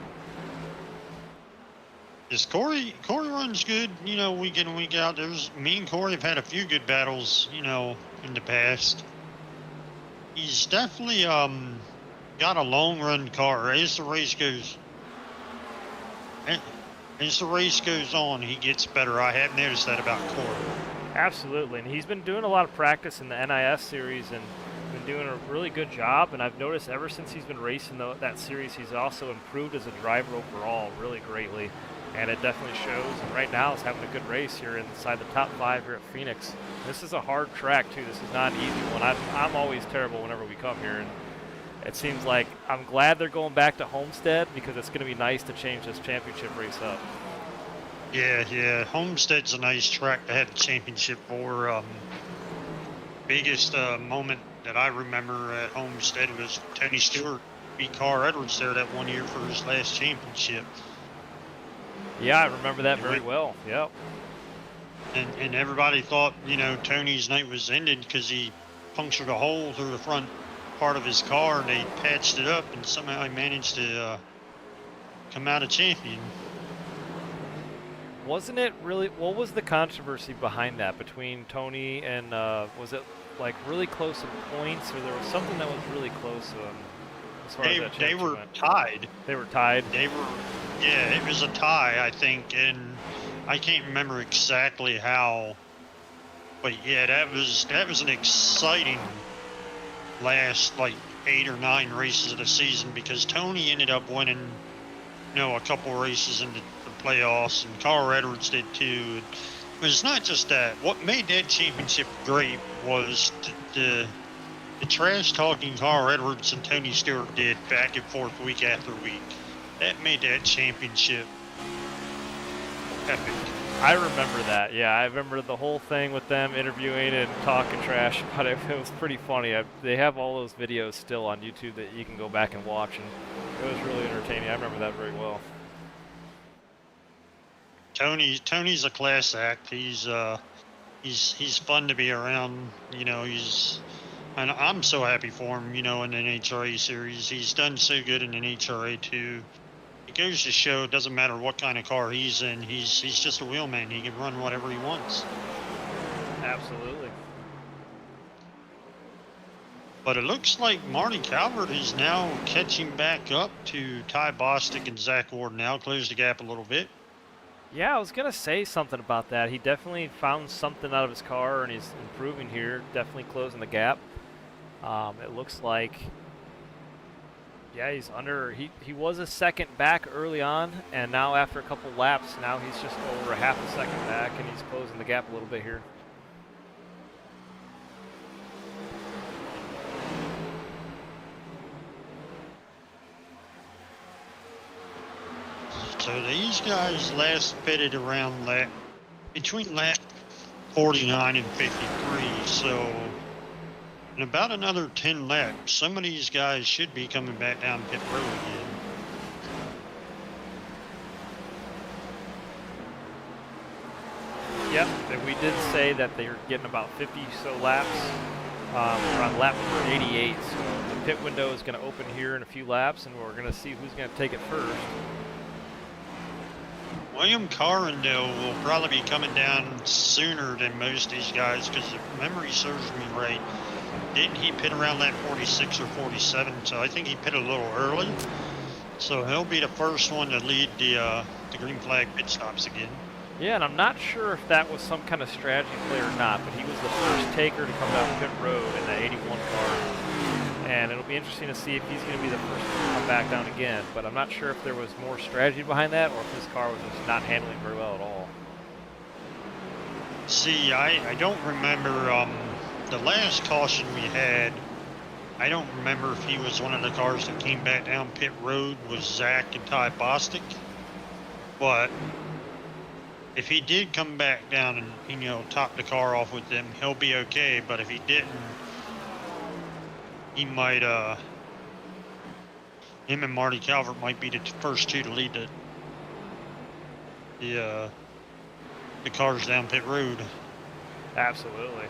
Yes, Corey runs good, week in and week out. Me and Corey have had a few good battles, in the past. He's definitely got a long run car. As the race goes on, he gets better. I have noticed that about Corey. Absolutely, and he's been doing a lot of practice in the NIS series and been doing a really good job. And I've noticed ever since he's been racing that series, he's also improved as a driver overall really greatly. And it definitely shows. And right now, he's having a good race here inside the top 5 here at Phoenix. This is a hard track too. This is not an easy one. I'm always terrible whenever we come here, and it seems like I'm glad they're going back to Homestead because it's going to be nice to change this championship race up. Yeah. Homestead's a nice track to have the championship for. Biggest moment that I remember at Homestead was Tony Stewart beat Carl Edwards there that one year for his last championship. Yeah, I remember that very well. Yep. And everybody thought, Tony's night was ended because he punctured a hole through the front part of his car, and they patched it up, and somehow he managed to come out a champion. Wasn't it really? What was the controversy behind that between Tony and was it like really close in points, or there was something that was really close to him? They were tied. They were tied. Yeah, it was a tie, I think, and I can't remember exactly how, but yeah, that was an exciting last 8 or 9 races of the season because Tony ended up winning, a couple races in the playoffs, and Carl Edwards did too. But it's not just that. What made that championship great was the trash talking Carl Edwards and Tony Stewart did back and forth week after week. That made that championship epic. I remember that. Yeah, I remember the whole thing with them interviewing and talking trash about it. It was pretty funny. They have all those videos still on YouTube that you can go back and watch, and it was really entertaining. I remember that very well. Tony's a class act. He's fun to be around. You know, and I'm so happy for him. You know, in the NHRA series, he's done so good in the NHRA too. It goes to show it doesn't matter what kind of car he's in. He's just a wheelman. He can run whatever he wants. Absolutely. But it looks like Marty Calvert is now catching back up to Ty Bostic and Zach Ward. Now closed the gap a little bit. Yeah, I was going to say something about that. He definitely found something out of his car, and he's improving here, definitely closing the gap. It looks like, yeah, he's under, he was a second back early on, and now after a couple laps, now he's just over a half a second back, and he's closing the gap a little bit here. So these guys last pitted around between lap 49 and 53. So in about another 10 laps, some of these guys should be coming back down pit road again. Yep, and we did say that they were getting about 50 so laps. We're on lap number 88, so the pit window is going to open here in a few laps, and we're going to see who's going to take it first. William Carindale will probably be coming down sooner than most of these guys because if memory serves me right, didn't he pit around lap 46 or 47? So I think he pit a little early. So he'll be the first one to lead the green flag pit stops again. Yeah, and I'm not sure if that was some kind of strategy play or not, but he was the first taker to come down pit road in the 81 car. And it'll be interesting to see if he's going to be the first one to come back down again. But I'm not sure if there was more strategy behind that or if his car was just not handling very well at all. See, I don't remember the last caution we had. I don't remember if he was one of the cars that came back down pit road with Zach and Ty Bostic. But if he did come back down and, you know, top the car off with them, he'll be okay. But if he didn't, he might, him and Marty Calvert might be the first two to lead the cars down pit road. Absolutely.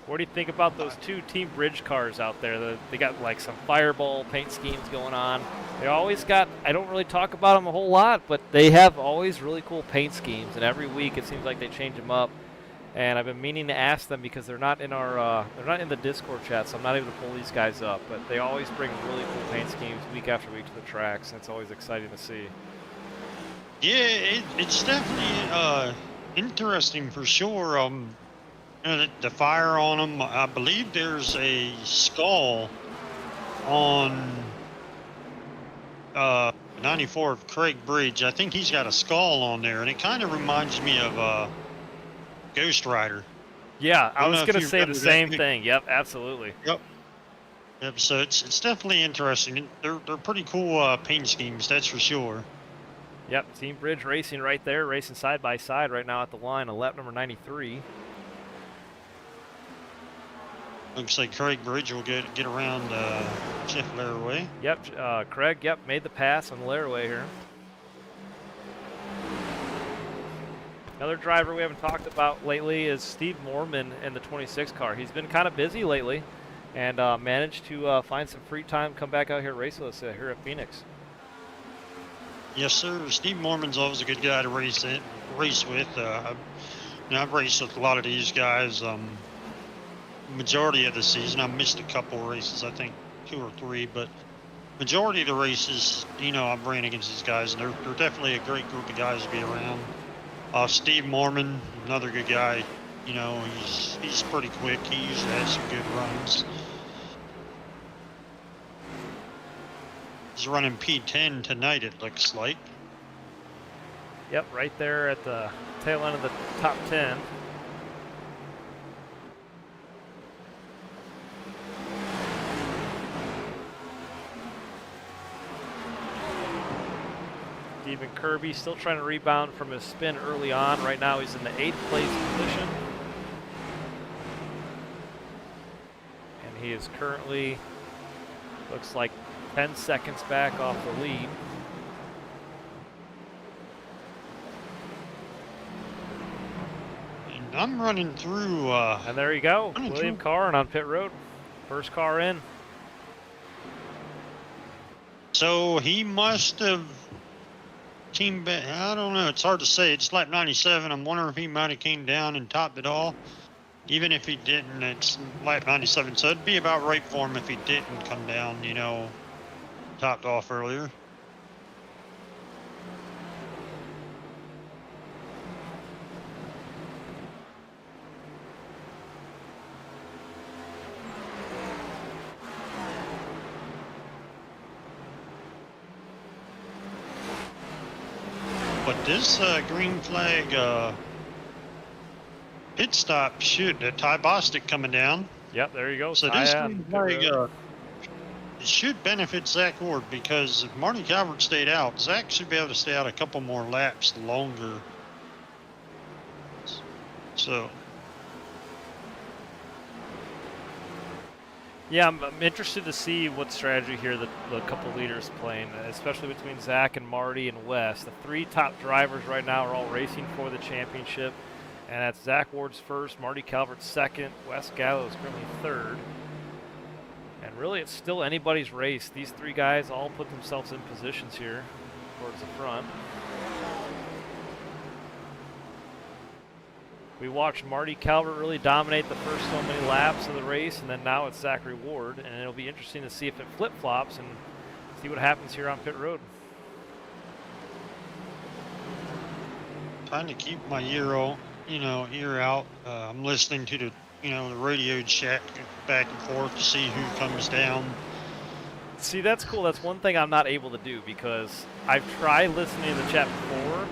What do you think about those two Team Bridge cars out there? They got like some fireball paint schemes going on. They always got, I don't really talk about them a whole lot, but they have always really cool paint schemes, and every week it seems like they change them up. And I've been meaning to ask them because they're not in our, they're not in the Discord chat, so I'm not able to pull these guys up. But they always bring really cool paint schemes week after week to the tracks, and it's always exciting to see. Yeah, it's definitely interesting for sure. You know, the fire on them. I believe there's a skull on 94 of Craig Bridge. I think he's got a skull on there, and it kind of reminds me of Ghost Rider. Yeah, I don't was know if going to you say the remember that same pic- thing. Yep, absolutely. Yep. So it's definitely interesting. They're pretty cool paint schemes, that's for sure. Yep, Team Bridge racing right there, racing side by side right now at the line on lap number 93. Looks like Craig Bridge will get around Jeff Laraway. Yep, Craig, yep, made the pass on the Laraway here. Another driver we haven't talked about lately is Steve Moorman in the 26 car. He's been kind of busy lately and managed to find some free time, come back out here race with us here at Phoenix. Yes, sir. Steve Moorman's always a good guy to race with. I've raced with a lot of these guys. Majority of the season, I missed a couple races, I think 2 or 3, but majority of the races, you know, I've ran against these guys, and they're definitely a great group of guys to be around. Steve Moorman, another good guy. You know, he's pretty quick. He usually has some good runs. He's running P10 tonight, it looks like. Yep, right there at the tail end of the top 10. Stephen Kirby still trying to rebound from his spin early on. Right now he's in the 8th place position. And he is currently, looks like 10 seconds back off the lead. And I'm running through. And there you go, running William through- Carr on pit road. First car in. So he must have came back. I don't know. It's hard to say. It's lap 97. I'm wondering if he might have came down and topped it all. Even if he didn't, it's lap 97. So it'd be about right for him if he didn't come down, you know, topped off earlier. But this green flag pit stop should Ty Bostic coming down. Yep, there you go. So Ty this on green pit flag road. it should benefit Zach Ward because if Marty Calvert stayed out, Zach should be able to stay out a couple more laps longer. So Yeah, I'm interested to see what strategy here the couple leaders playing, especially between Zach and Marty and Wes. The 3 top drivers right now are all racing for the championship, and that's Zach Ward's first, Marty Calvert's second, Wes Gallo's currently third. And really, it's still anybody's race. These 3 guys all put themselves in positions here towards the front. We watched Marty Calvert really dominate the first so many laps of the race, and then now it's Zachary Ward, and it'll be interesting to see if it flip-flops and see what happens here on pit road. trying to keep my ear out. I'm listening to the radio chat back and forth to see who comes down. See, that's cool. That's one thing I'm not able to do because I've tried listening to the chat before,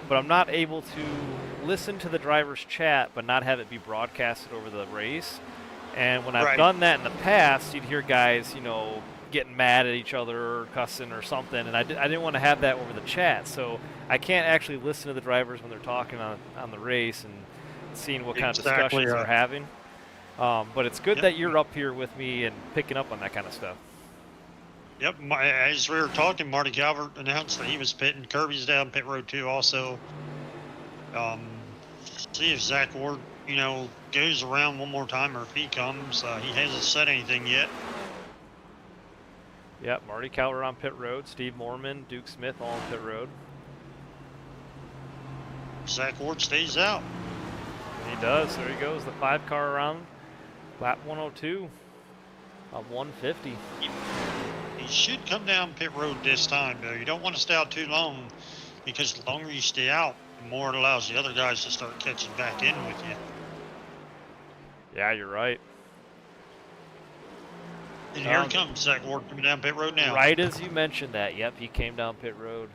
but I'm not able to listen to the driver's chat but not have it be broadcasted over the race. And when I've Right. done that in the past, you'd hear guys, getting mad at each other or cussing or something, and I didn't want to have that over the chat. So I can't actually listen to the drivers when they're talking on the race and seeing what kind of Exactly, discussions they're having. But it's good Yep. that you're up here with me and picking up on that kind of stuff. Yep, as we were talking, Marty Calvert announced that he was pitting. Kirby's down pit road too also. See if Zach Ward, goes around one more time or if he comes. He hasn't said anything yet. Yep, Marty Calvert on pit road, Steve Morman, Duke Smith all on pit road. Zach Ward stays out. And he does. There he goes, the 5-car around lap 102 of 150. He should come down pit road this time, though. You don't want to stay out too long because the longer you stay out, the more it allows the other guys to start catching back in with you. Yeah, you're right. And here comes Zach Ward coming down pit road now. Right as you mentioned that, yep, he came down pit road.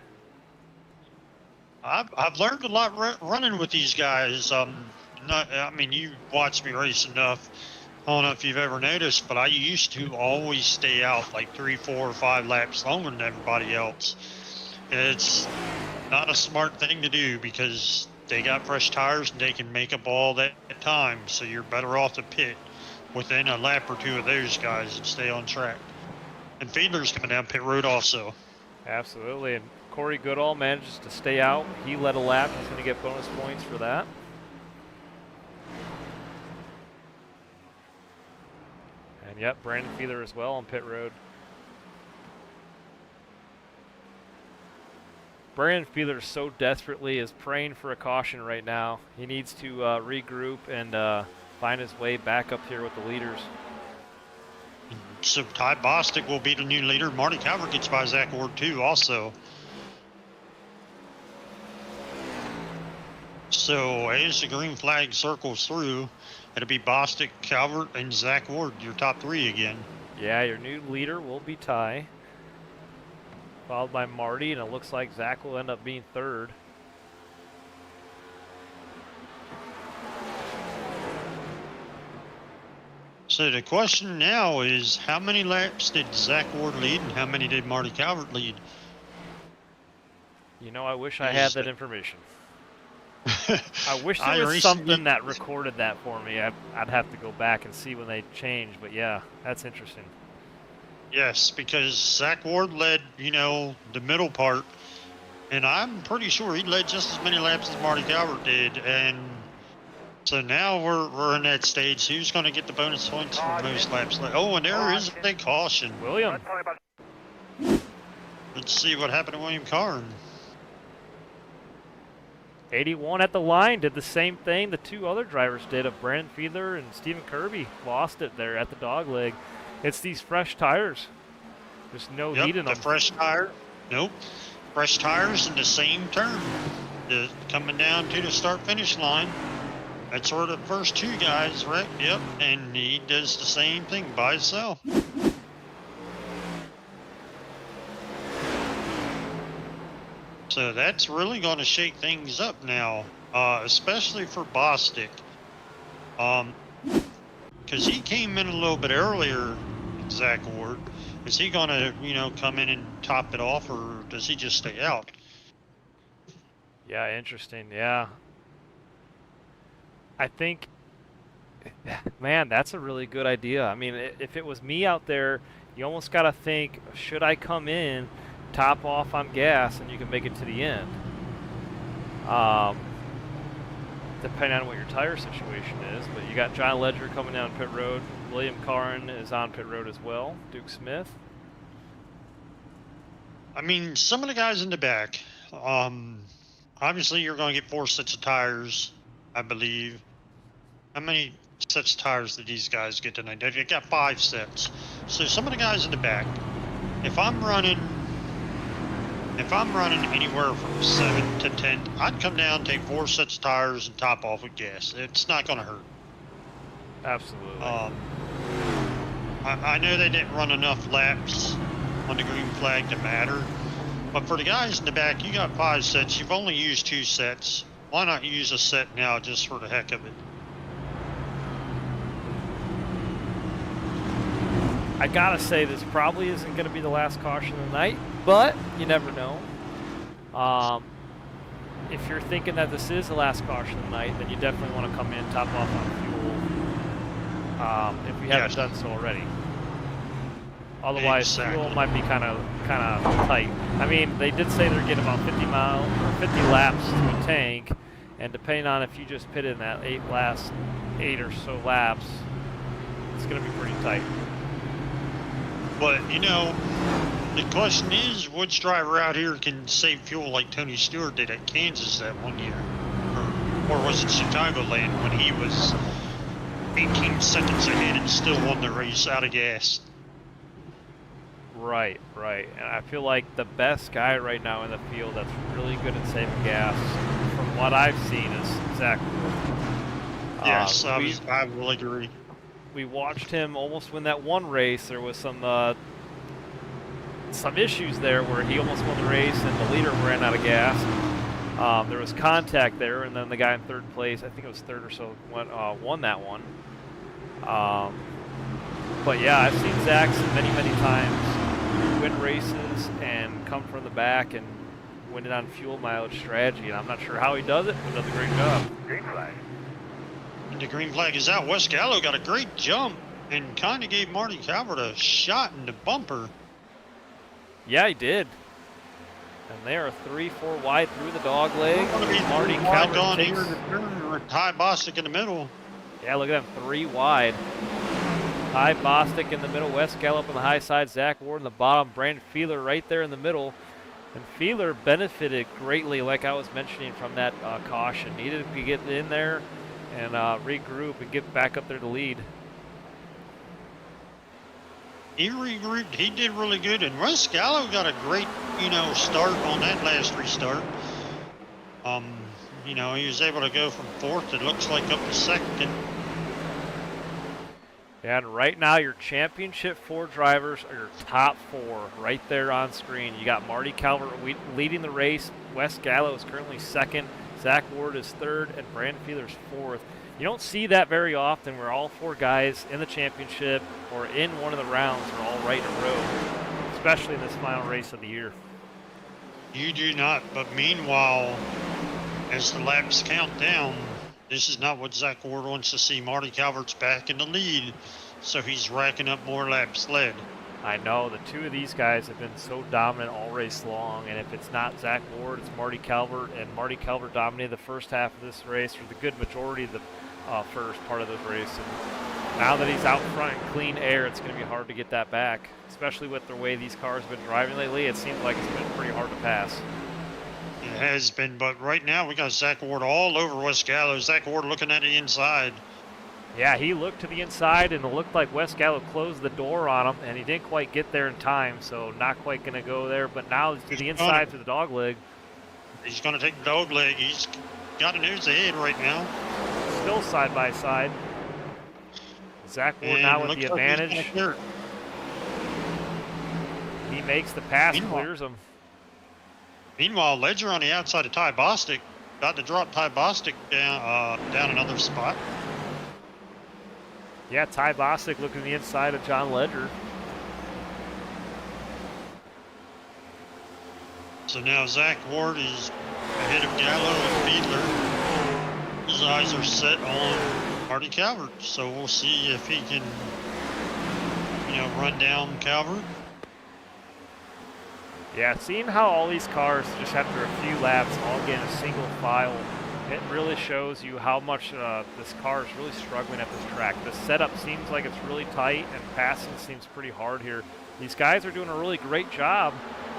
I've learned a lot running with these guys. You watch me race enough. I don't know if you've ever noticed, but I used to always stay out like 3, 4, or 5 laps longer than everybody else. It's not a smart thing to do because they got fresh tires and they can make up all that time. So you're better off to pit within a lap or 2 of those guys and stay on track. And Fiedler's coming down pit road also. Absolutely, and Corey Goodall manages to stay out. He led a lap. He's going to get bonus points for that. And yep, Brandon Fiedler as well on pit road. Brandon Fiedler so desperately is praying for a caution right now. He needs to regroup and find his way back up here with the leaders. So Ty Bostic will be the new leader. Marty Calvert gets by Zach Ward too also. So as the green flag circles through, it'll be Bostic, Calvert, and Zach Ward, your top 3 again. Yeah, your new leader will be Ty, followed by Marty, and it looks like Zach will end up being 3rd. So the question now is, how many laps did Zach Ward lead and how many did Marty Calvert lead? You know, I wish I had He's- that information. I wish I there was recently- something that recorded that for me. I'd have to go back and see when they changed, but yeah, that's interesting. Yes, because Zach Ward led, the middle part, and I'm pretty sure he led just as many laps as Marty Calvert did. And so now we're in that stage. Who's going to get the bonus points for most laps? Oh, and there is a caution. William, Let's talk about Let's see what happened to William Carn. 81 at the line, did the same thing the two other drivers did of Brandon Fiedler and Stephen Kirby. Lost it there at the dog leg. It's these fresh tires. Just no heat in The them. fresh tire. Nope. Fresh tires in the same turn. Coming down to the start-finish line. That's where the first two guys wrecked. Yep. And he does the same thing by himself. So that's really going to shake things up now, especially for Bostic. Because he came in a little bit earlier, Zach Ward. Is he going to, come in and top it off, or does he just stay out? Yeah, interesting. Yeah. I think, man, that's a really good idea. I mean, if it was me out there, you almost got to think, should I come in, top off on gas, and you can make it to the end? Depending on what your tire situation is. But you got John Ledger coming down pit road. William Carn is on pit road as well. Duke Smith. I mean, some of the guys in the back, obviously you're going to get 4 sets of tires, I believe. How many sets of tires did these guys get tonight? They got 5 sets. So some of the guys in the back, if I'm running anywhere from 7 to 10, I'd come down, take 4 sets of tires, and top off with gas. It's not going to hurt. Absolutely. I know they didn't run enough laps on the green flag to matter, but for the guys in the back, you got 5 sets. You've only used 2 sets. Why not use a set now just for the heck of it? I gotta say, this probably isn't going to be the last caution of the night, but you never know. If you're thinking that this is the last caution of the night, then you definitely want to come in, top off on fuel, if we haven't done so already. Otherwise, fuel Exactly. might be kind of tight. I mean, they did say they're getting about 50 laps to a tank, and depending on if you just pit in that 8 or so laps, it's going to be pretty tight. But, the question is, which driver out here can save fuel like Tony Stewart did at Kansas that one year? Or was it Chicagoland when he was 18 seconds ahead and still won the race out of gas? Right. And I feel like the best guy right now in the field that's really good at saving gas, from what I've seen, is Zach Ward. Yes, I will agree. We watched him almost win that one race. There was some issues there where he almost won the race and the leader ran out of gas. There was contact there, and then the guy in third place, I think it was third or so, won that one. But yeah, I've seen Zach many times win races and come from the back and win it on fuel mileage strategy, and I'm not sure how he does it, but does a great job. green flag. And the green flag is out. Wes Gallo got a great jump and kind of gave Marty Calvert a shot in the bumper. Yeah, he did. And they are 3-4 wide through the dog leg. Marty Calvert Calvert on takes... here in the turn with Ty Bostic in the middle. Yeah, look at them, 3 wide. Ty Bostic in the middle, Wes Gallup on the high side, Zach Ward in the bottom, Brandon Fiedler right there in the middle. And Fiedler benefited greatly, like I was mentioning, from that caution. Needed to get in there and regroup and get back up there to lead. He regrouped. He did really good. And Wes Gallo got a great, start on that last restart. He was able to go from 4th, it looks like, up to 2nd. And right now, your championship 4 drivers are your top 4 right there on screen. You got Marty Calvert leading the race. Wes Gallo is currently 2nd. Zach Ward is 3rd, and Brandon Fiedler's 4th. You don't see that very often where all 4 guys in the championship or in one of the rounds are all right in a row, especially in this final race of the year. You do not. But meanwhile, as the laps count down, this is not what Zach Ward wants to see. Marty Calvert's back in the lead, so he's racking up more laps led. I know the two of these guys have been so dominant all race long, and if it's not Zach Ward, it's Marty Calvert, and Marty Calvert dominated the first half of this race for the good majority of the first part of the race. And now that he's out front in clean air, it's going to be hard to get that back, especially with the way these cars have been driving lately. It seems like it's been pretty hard to pass. It has been, but right now we got Zach Ward all over West Gallo. Zach Ward looking at the inside. Yeah, he looked to the inside, and it looked like West Gallo closed the door on him, and he didn't quite get there in time, so not quite going to go there. But now to the inside to the dog leg. He's going to take the dog leg. He's got a news ahead right now. Still side by side. Zach Ward And now with looks the like he's advantage. gonna clear it. He makes the pass, Meanwhile- clears him. Meanwhile, Ledger on the outside of Ty Bostic, about to drop Ty Bostic down another spot. Yeah, Ty Bostic looking the inside of John Ledger. So now Zach Ward is ahead of Gallo and Fiedler. His eyes are set on Marty Calvert, so we'll see if he can, run down Calvert. Yeah, seeing how all these cars, just after a few laps, all get in a single file, it really shows you how much this car is really struggling at this track. The setup seems like it's really tight, and passing seems pretty hard here. These guys are doing a really great job,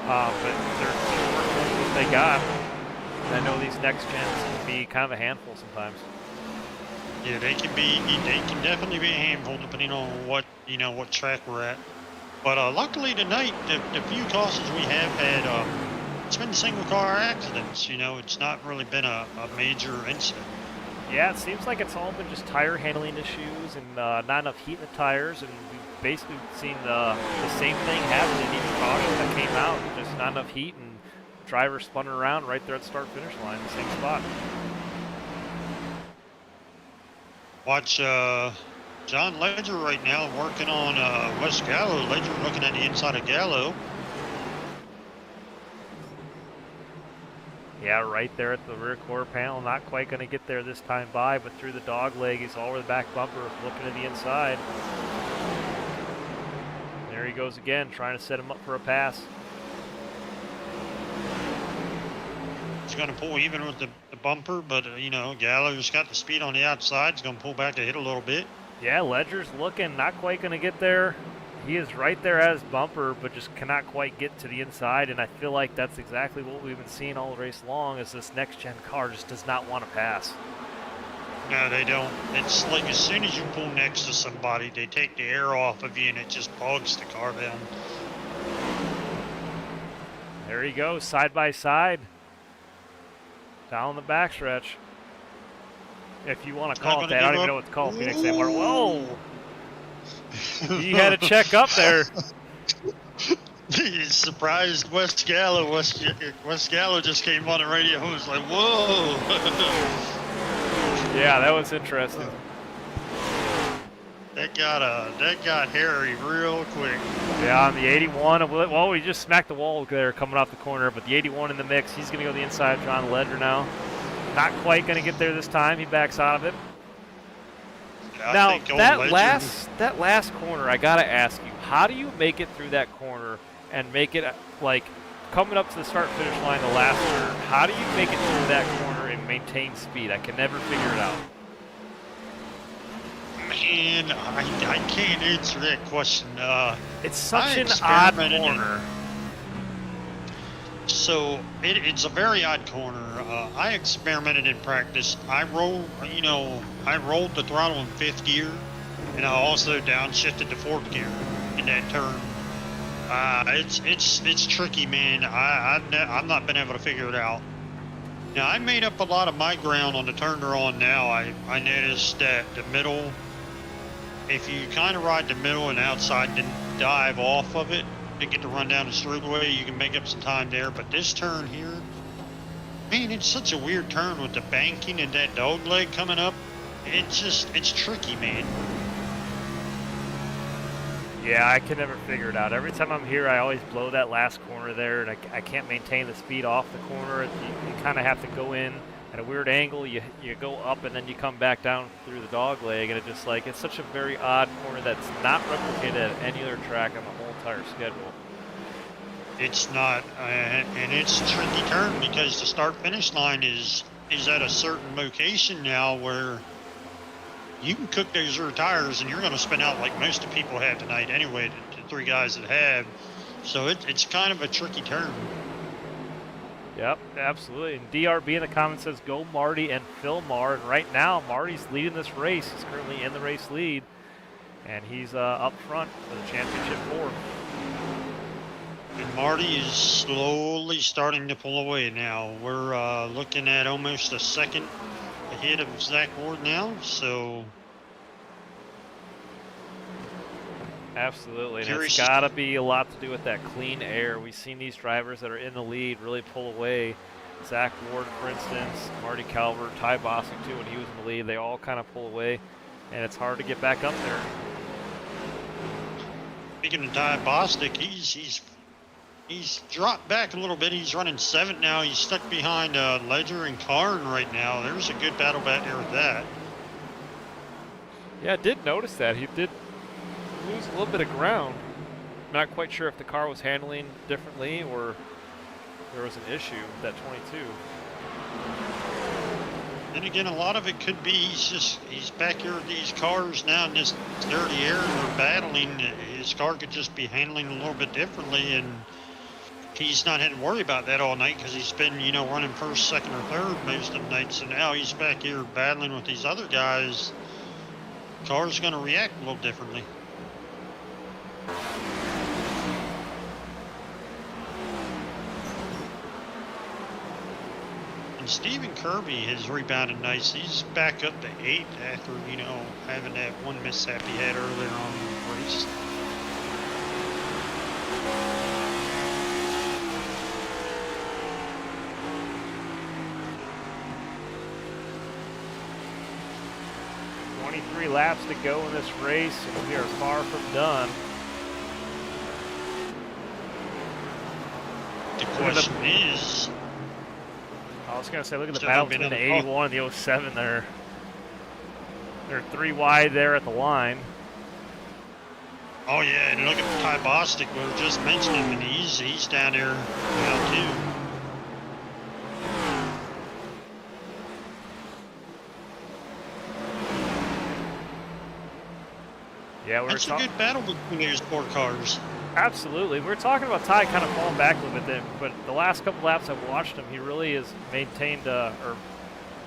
but they're working with what they got. And I know these next gens can be kind of a handful sometimes. Yeah, they can definitely be a handful depending on what track we're at. But luckily tonight, the few causes we have had, it's been single car accidents. It's not really been a major incident. Yeah, it seems like it's all been just tire handling issues and not enough heat in the tires, and we've basically seen the same thing happen in each caution that came out. Just not enough heat, and driver spun around right there at the start-finish line in the same spot. Watch John Ledger right now working on West Gallo. Ledger looking at the inside of Gallo. Yeah, right there at the rear quarter panel. Not quite going to get there this time by, but through the dog leg, he's all over the back bumper, looking to the inside. There he goes again, trying to set him up for a pass. He's going to pull even with the bumper, but, Gallo's got the speed on the outside. He's going to pull back to hit a little bit. Yeah, Ledger's looking, not quite going to get there. He is right there at his bumper, but just cannot quite get to the inside, and I feel like that's exactly what we've been seeing all race long, is this next-gen car just does not want to pass. No, they don't. It's like as soon as you pull next to somebody, they take the air off of you, and it just bogs the car down. There he goes, side by side. Down the backstretch. If you want to call it that. I don't even know what to call Phoenix anymore. Whoa! He had to check up there. He surprised West Gallo. West Gallo just came on the radio and was like, whoa! Yeah, that was interesting. That got hairy real quick. Yeah, on the 81, well, we just smacked the wall there coming off the corner, but the 81 in the mix, he's going to go the inside of John Ledger now. Not quite going to get there this time. He backs out of it. Yeah, Now, that last corner, I got to ask you, how do you make it through that corner and make it, like, coming up to the start-finish line, the last turn, how do you make it through that corner and maintain speed? I can never figure it out. Man, I can't answer that question. It's such an odd experimented corner. So it's a very odd corner. I experimented in practice. I rolled the throttle in 5th gear, and I also downshifted to 4th gear in that turn. It's tricky, man. I've not been able to figure it out. Now I made up a lot of my ground on the turn they're on now. I noticed that the middle, if you kind of ride the middle and outside, then dive off of it to get to run down the straightaway, you can make up some time there. But this turn here, man, it's such a weird turn with the banking and that dog leg coming up. It's tricky, man. Yeah, I can never figure it out. Every time I'm here, I always blow that last corner there, and I can't maintain the speed off the corner. You kind of have to go in at a weird angle. You go up, and then you come back down through the dog leg, and it's such a very odd corner that's not replicated at any other track on the whole entire schedule. It's not, and it's a tricky turn because the start-finish line is at a certain location now where you can cook those rear tires and you're going to spin out like most of the people have tonight anyway, the 3 guys that have. So it's kind of a tricky turn. Yep, absolutely. And DRB in the comments says, go Marty and Phil Mar. And right now, Marty's leading this race. He's currently in the race lead. And he's up front for the championship 4. And Marty is slowly starting to pull away now. We're looking at almost a second ahead of Zach Ward now, so absolutely, and curious. It's got to be a lot to do with that clean air. We've seen these drivers that are in the lead really pull away. Zach Ward, for instance, Marty Calvert, Ty Bostic too, when he was in the lead, they all kind of pull away, and it's hard to get back up there. Speaking of Ty Bostic, he's dropped back a little bit. He's running 7th now. He's stuck behind Ledger and Karn right now. There's a good battle back there with that. Yeah, I did notice that. He did lose a little bit of ground. Not quite sure if the car was handling differently or there was an issue with that 22. Then again, a lot of it could be he's back here with these cars now in this dirty air and they're battling. His car could just be handling a little bit differently, and he's not had to worry about that all night because he's been, running 1st, 2nd, or 3rd most of the night. So now he's back here battling with these other guys. Car's going to react a little differently. And Stephen Kirby has rebounded nice. He's back up to 8th after, having that one mishap he had earlier on in the race. Three laps to go in this race, and we are far from done. The question is, I was going to say, look at the still battle gonna be between the another 81 and the 07 there. They're 3 wide there at the line. oh yeah, and look at Ty Bostic. We were just mentioning him, and he's down there now too. Yeah, That's a good battle between those 4 cars. Absolutely. We're talking about Ty kind of falling back a little bit there, but the last couple laps I've watched him, he really has maintained or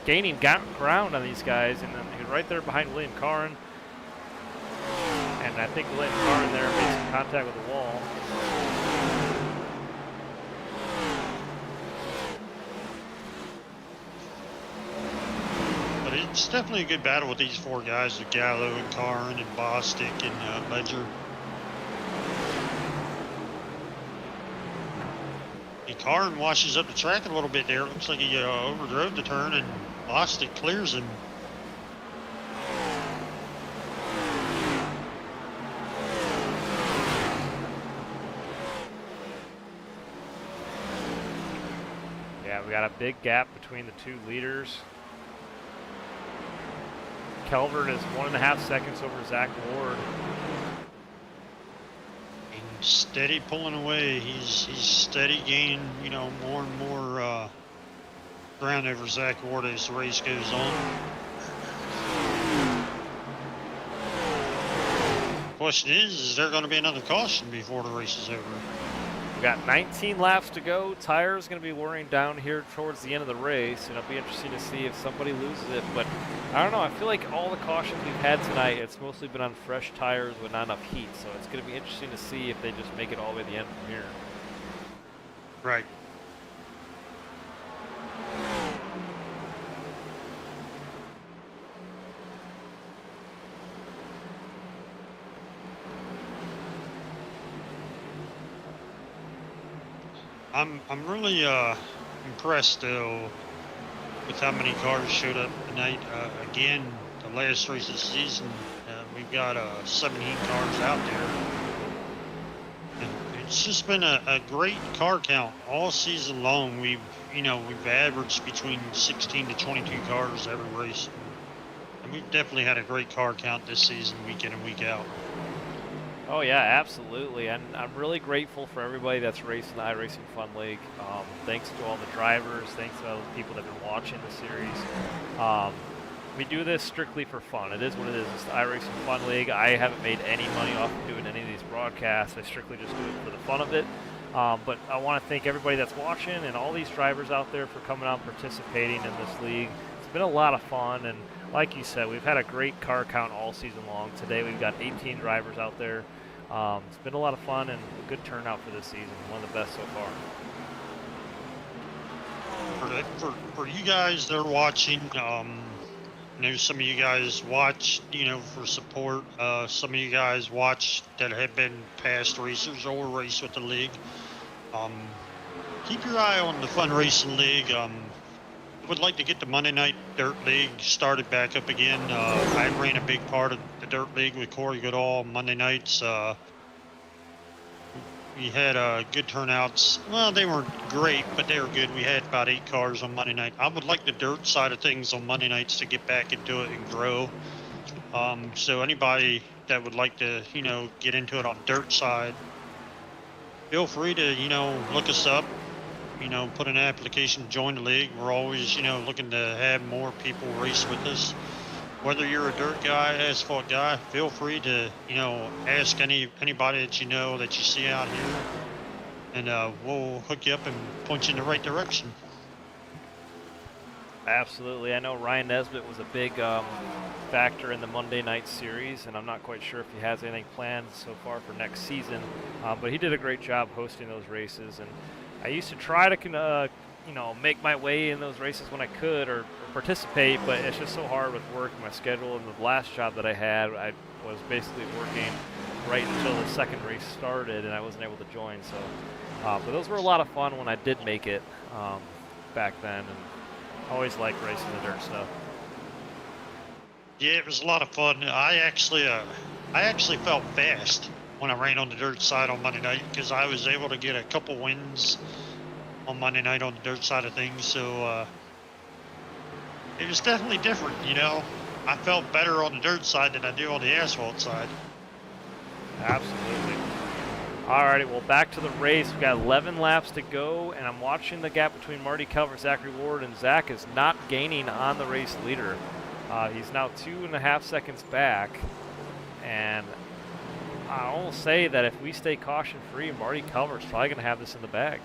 gaining ground on these guys, and then he's right there behind William Karn. And I think William Karn there made some contact with the wall. But it's definitely a good battle with these 4 guys, with Gallo and Karn and Bostic and Ledger. And Karn washes up the track a little bit there. It looks like he overdrove the turn, and Bostic clears him. Yeah, we got a big gap between the 2 leaders. Calvert is 1.5 seconds over Zach Ward. And steady pulling away. He's steady gaining, more and more ground over Zach Ward as the race goes on. Question is there going to be another caution before the race is over? We got 19 laps to go. Tires going to be wearing down here towards the end of the race, and it'll be interesting to see if somebody loses it. But I don't know. I feel like all the cautions we've had tonight, it's mostly been on fresh tires with not enough heat. So it's going to be interesting to see if they just make it all the way to the end from here. Right. I'm really impressed though with how many cars showed up tonight. Again, the last race of the season, we've got 17 cars out there. It's just been a great car count all season long. We've averaged between 16 to 22 cars every race, and we've definitely had a great car count this season, week in and week out. Oh yeah, absolutely, and I'm really grateful for everybody that's racing the iRacing Fun League. Thanks to all the drivers, thanks to all the people that have been watching the series. We do this strictly for fun. It is what it is. It's the iRacing Fun League. I haven't made any money off of doing any of these broadcasts. I strictly just do it for the fun of it. But I want to thank everybody that's watching and all these drivers out there for coming out and participating in this league. It's been a lot of fun, and like you said, we've had a great car count all season long. Today we've got 18 drivers out there. It's been a lot of fun and a good turnout for this season. One of the best so far. For you guys that are watching, I know some of you guys watch, for support. Some of you guys watch that have been past racers or race with the league. Keep your eye on the Fun Racing League. I would like to get the Monday Night Dirt League started back up again. I ran a big part of the Dirt League with Corey Goodall Monday nights. We had good turnouts. Well, they weren't great, but they were good. We had about 8 cars on Monday night. I would like the dirt side of things on Monday nights to get back into it and grow. So anybody that would like to, get into it on dirt side, feel free to, look us up, put an application to join the league. We're always, looking to have more people race with us. Whether you're a dirt guy, asphalt guy, feel free to, ask anybody that that you see out here, and we'll hook you up and point you in the right direction. Absolutely. I know Ryan Nesbitt was a big factor in the Monday night series, and I'm not quite sure if he has anything planned so far for next season, but he did a great job hosting those races. And I used to try to make my way in those races when I could or participate, but it's just so hard with work and my schedule. And the last job that I had, I was basically working right until the second race started, and I wasn't able to join. So, but those were a lot of fun when I did make it back then, and I always liked racing the dirt stuff. Yeah, it was a lot of fun. I actually felt fast when I ran on the dirt side on Monday night because I was able to get a couple wins on Monday night on the dirt side of things, so it was definitely different, I felt better on the dirt side than I do on the asphalt side. Absolutely. Alrighty, well, back to the race. We've got 11 laps to go, and I'm watching the gap between Marty Calvert, Zachary Ward, and Zach is not gaining on the race leader. He's now 2.5 seconds back, and I will say that if we stay caution-free, Marty Calvert's probably going to have this in the bag.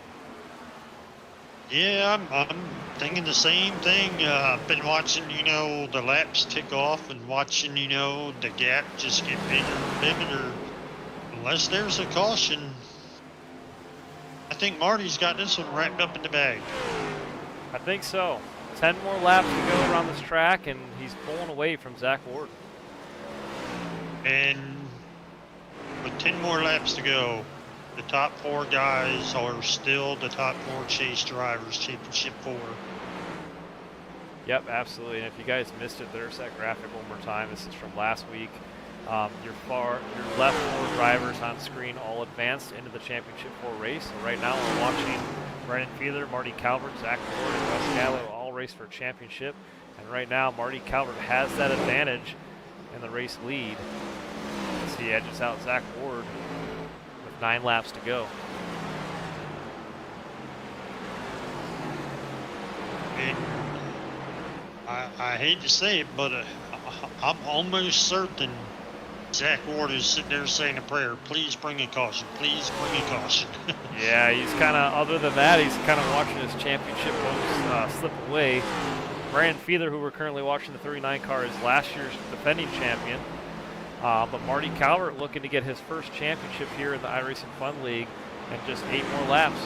Yeah, I'm thinking the same thing. I've been watching, the laps tick off and watching, the gap just get bigger and bigger. Unless there's a caution, I think Marty's got this one wrapped up in the bag. I think so. 10 more laps to go around this track, and he's pulling away from Zach Ward. And with 10 more laps to go, the top 4 guys are still the top 4 chase drivers, championship 4. Yep, absolutely. And if you guys missed it, there's that graphic one more time. This is from last week. Your left 4 drivers on screen all advanced into the championship 4 race. So right now we're watching Brandon Fiedler, Marty Calvert, Zach Ward, and Wes Gallo all race for a championship. And right now Marty Calvert has that advantage in the race lead as he edges out Zach Ward. 9 laps to go. And I hate to say it, but I'm almost certain Zach Ward is sitting there saying a prayer. Please bring a caution. Please bring a caution. Yeah, he's kind of, other than that, he's kind of watching his championship hopes slip away. Brandon Fiedler, who we're currently watching the 39 car, is last year's defending champion. But Marty Calvert looking to get his first championship here in the iRacing Fun League and just 8 more laps.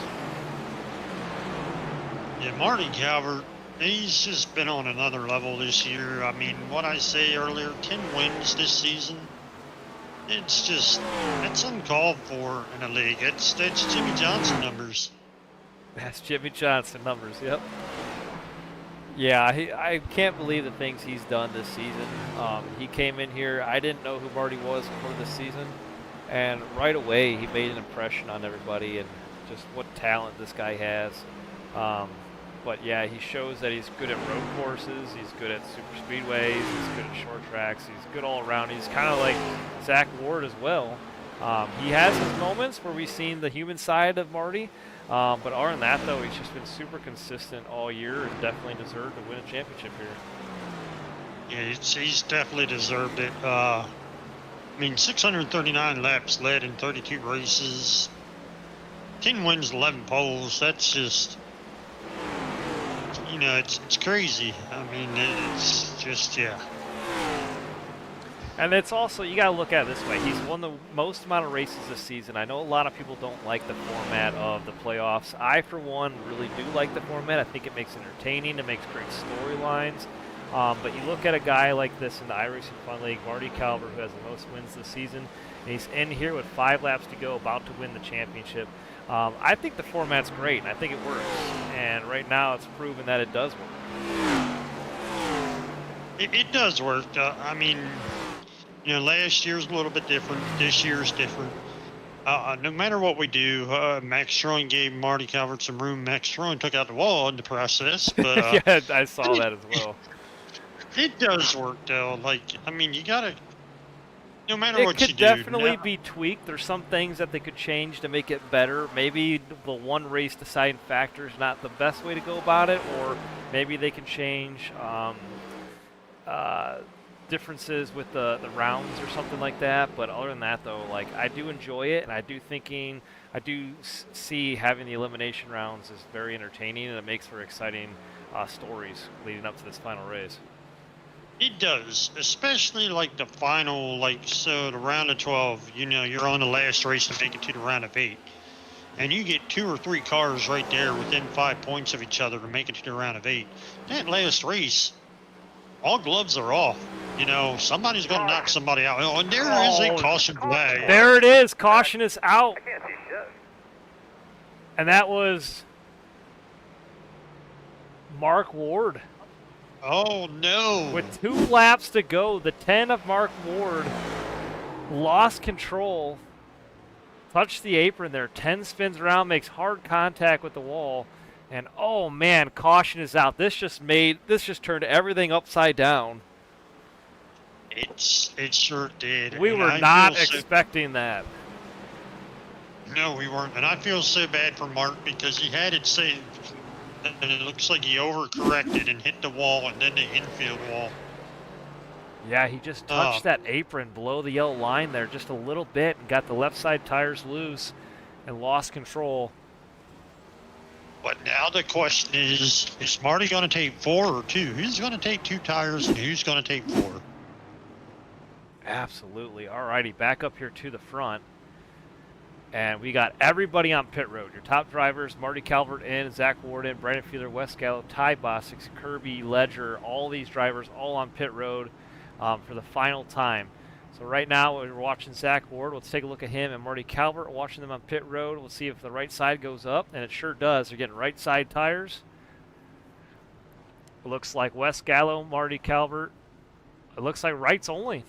Yeah, Marty Calvert, he's just been on another level this year. I mean, what I say earlier, 10 wins this season, it's uncalled for in a league. That's Jimmy Johnson numbers. That's Jimmy Johnson numbers, yep. Yeah, I can't believe the things he's done this season. He came in here, I didn't know who Marty was before this season, and right away he made an impression on everybody, and just what talent this guy has. But yeah, he shows that he's good at road courses, he's good at super speedways, he's good at short tracks, he's good all around. He's kind of like Zach Ward as well. He has his moments where we've seen the human side of Marty, but other than that, though, he's just been super consistent all year and definitely deserved to win a championship here. Yeah, he's definitely deserved it. I mean, 639 laps led in 32 races, 10 wins, 11 poles. That's just, you know, it's crazy. I mean, it's just, yeah. And it's also, you got to look at it this way. He's won the most amount of races this season. I know a lot of people don't like the format of the playoffs. I, for one, really do like the format. I think it makes it entertaining. It makes great storylines. But you look at a guy like this in the iRacing Fun League, Marty Calvert, who has the most wins this season, and he's in here with 5 laps to go, about to win the championship. I think the format's great, and I think it works. And right now it's proven that it does work. It does work. I mean, you know, last year's a little bit different. This year's different. No matter what we do, Max Stroin gave Marty Calvert some room. Max Stroin took out the wall in the process. But yeah, I saw that as well. It does work, though. Like, I mean, you gotta, no matter what you do. It could definitely be tweaked. There's some things that they could change to make it better. Maybe the one race deciding factor is not the best way to go about it, or maybe they can change differences with the rounds or something like that. But other than that, though, like, I do enjoy it, and I do see having the elimination rounds is very entertaining, and it makes for exciting stories leading up to this final race. It does, especially like the final, like, so the round of 12, you know, you're on the last race to make it to the round of 8. And you get 2 or 3 cars right there within 5 points of each other to make it to the round of 8. That last race, all gloves are off. You know, somebody's going to knock somebody out. Oh, and there is a caution flag. There it is. Caution is out. And that was Mark Ward. Oh, no. With 2 laps to go, the 10 of Mark Ward lost control, touched the apron there, 10 spins around, makes hard contact with the wall, and oh man, caution is out. This just turned everything upside down. It sure did. We were not expecting that. No, we weren't. And I feel so bad for Mark because he had it saved. And it looks like he overcorrected and hit the wall and then the infield wall. Yeah, he just touched that apron below the yellow line there just a little bit and got the left side tires loose and lost control. But now the question is Marty going to take 4 or 2? Who's going to take 2 tires and who's going to take 4? Absolutely. All righty, back up here to the front. And we got everybody on pit road. Your top drivers, Marty Calvert in, Zach Ward in, Brandon Fiedler, Wes Gallo, Ty Bosix, Kirby, Ledger, all these drivers all on pit road for the final time. So right now we're watching Zach Ward. Let's take a look at him and Marty Calvert, watching them on pit road. We'll see if the right side goes up, and it sure does. They're getting right side tires. It looks like Wes Gallo, Marty Calvert. It looks like rights only.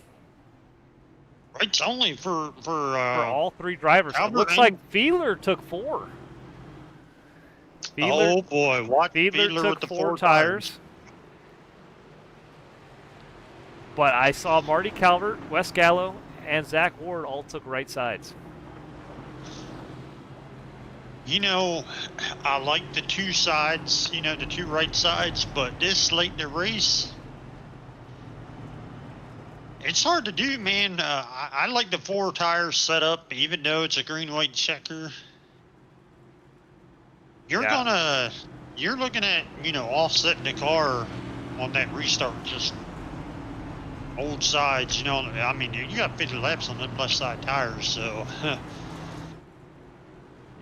Rights only for all 3 drivers. Calvert. It looks like Fiedler took 4. Oh boy, what Fiedler took with the 4 tires. But I saw Marty Calvert, Wes Gallo, and Zach Ward all took right sides. You know, I like the 2 sides, you know, the 2 right sides, but this late in the race, it's hard to do, man. I like the 4 tires set up, even though it's a green-white checker. You're looking at, you know, offsetting the car on that restart, just old sides, you know. I mean, you got 50 laps on them left side tires, so.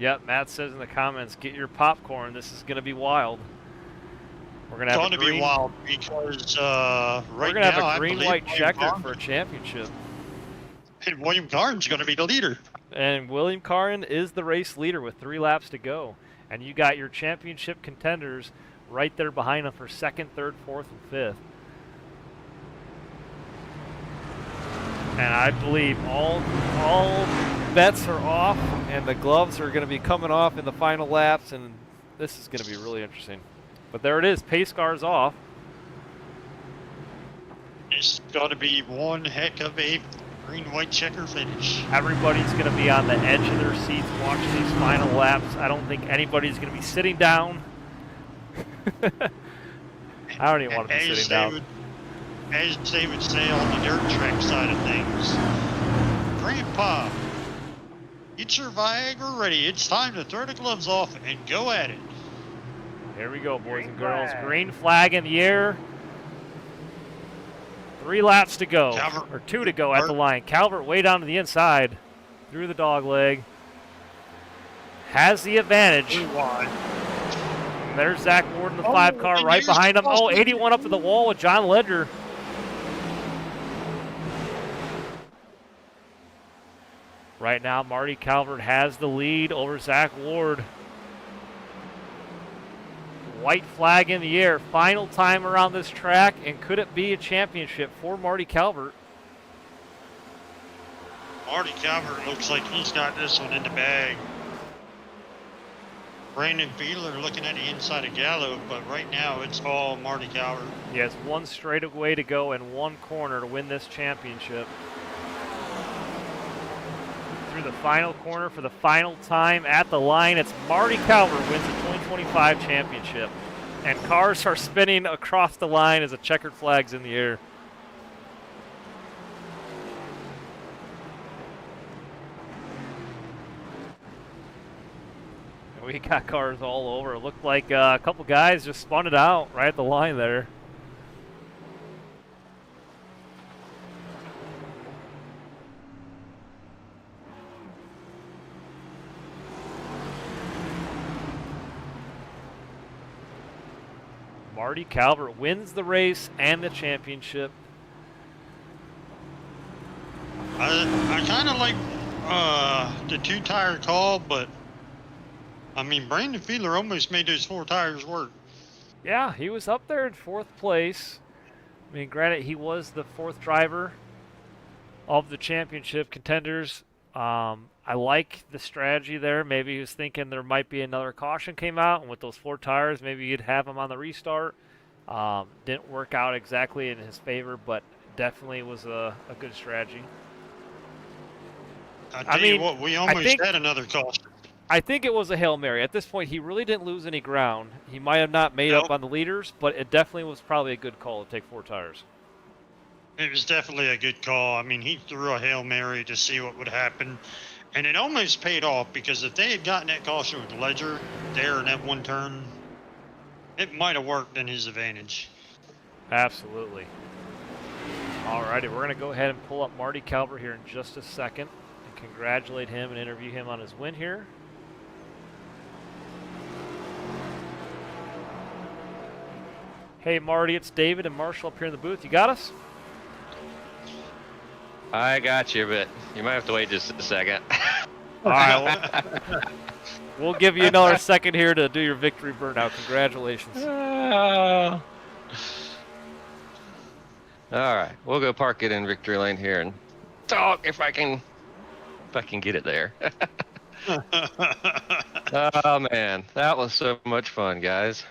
Yep, Matt says in the comments, get your popcorn. This is going to be wild. We're going to have be wild because we're going to have a green-white checker for a championship. And William Carn's going to be the leader. And William Carn is the race leader with 3 laps to go. And you got your championship contenders right there behind him for 2nd, 3rd, 4th, and 5th. And I believe all bets are off, and the gloves are going to be coming off in the final laps, and this is going to be really interesting. But there it is, pace car's off. It's got to be one heck of a green-white checker finish. Everybody's going to be on the edge of their seats watching these final laps. I don't think anybody's going to be sitting down. I don't even want to be sitting down. As they would say on the dirt track side of things, Grandpa, get your Viagra ready. It's time to throw the gloves off and go at it. Here we go, boys and girls. Green flag in the air. 3 laps to go, or 2 to go at the line. Calvert way down to the inside, through the dog leg. Has the advantage. And there's Zach Ward in the 5 car right behind him. Oh, 81 up to the wall with John Ledger. Right now, Marty Calvert has the lead over Zach Ward. White flag in the air. Final time around this track, and could it be a championship for Marty Calvert? Marty Calvert looks like he's got this one in the bag. Brandon Fiedler looking at the inside of Gallo, but right now it's all Marty Calvert. He has 1 straightaway to go and 1 corner to win this championship. Through the final corner for the final time at the line, it's Marty Calvert wins the 2025 championship. And cars are spinning across the line as a checkered flag's in the air. And we got cars all over. It looked like a couple guys just spun it out right at the line there. Marty Calvert wins the race and the championship. I kind of like the 2-tire call, but I mean, Brandon Fiedler almost made those 4 tires work. Yeah, he was up there in 4th place. I mean, granted, he was the 4th driver of the championship contenders. I like the strategy there. Maybe he was thinking there might be another caution came out, and with those 4 tires, maybe you'd have him on the restart. Didn't work out exactly in his favor, but definitely was a good strategy. I mean, what, we almost had another caution. I think it was a Hail Mary. At this point, he really didn't lose any ground. He might have not made up on the leaders, but it definitely was probably a good call to take 4 tires. It was definitely a good call. I mean, he threw a Hail Mary to see what would happen. And it almost paid off, because if they had gotten that caution with Ledger there in that 1 turn, it might have worked in his advantage. Absolutely. All righty, we're going to go ahead and pull up Marty Calvert here in just a second and congratulate him and interview him on his win here. Hey, Marty, it's David and Marshall up here in the booth. You got us? I got you, but you might have to wait just a second. All right, we'll give you another second here to do your victory burnout. Congratulations. All right, we'll go park it in victory lane here and talk if I can get it there. Oh man, that was so much fun, guys.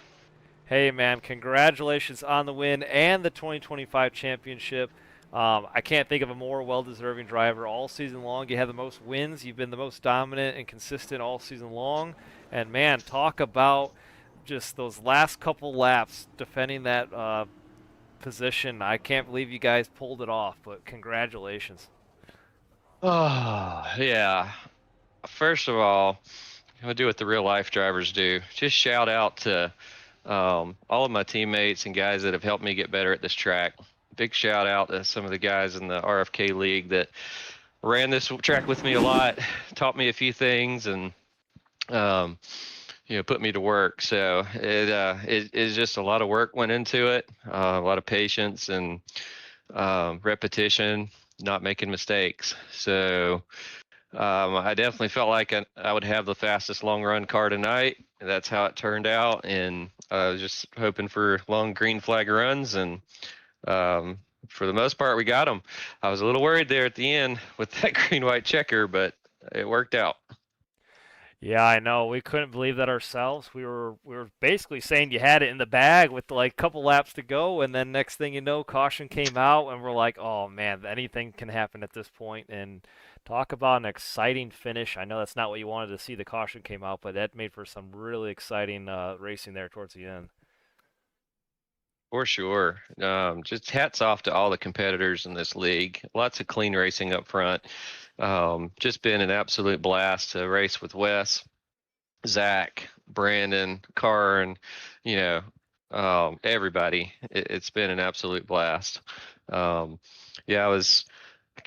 Hey man, congratulations on the win and the 2025 championship. I can't think of a more well-deserving driver all season long. You have the most wins. You've been the most dominant and consistent all season long. And, man, talk about just those last couple laps defending that position. I can't believe you guys pulled it off, but congratulations. Oh, yeah. First of all, I'm going to do what the real-life drivers do. Just shout out to all of my teammates and guys that have helped me get better at this track. Big shout out to some of the guys in the RFK League that ran this track with me a lot, taught me a few things, and put me to work. So it is just a lot of work went into it, a lot of patience and repetition, not making mistakes. So I definitely felt like I would have the fastest long run car tonight. And that's how it turned out, and I was just hoping for long green flag runs, and for the most part, we got them. I was a little worried there at the end with that green-white checker, but it worked out. Yeah, I know. We couldn't believe that ourselves. We were basically saying you had it in the bag with like a couple laps to go, and then next thing you know, caution came out, and we're like, oh man, anything can happen at this point. And talk about an exciting finish. I know that's not what you wanted to see. The caution came out, but that made for some really exciting racing there towards the end. For sure. Just hats off to all the competitors in this league. Lots of clean racing up front. Just been an absolute blast to race with Wes, Zach, Brandon, Karn, you know, everybody. It's been an absolute blast. Um, yeah, I was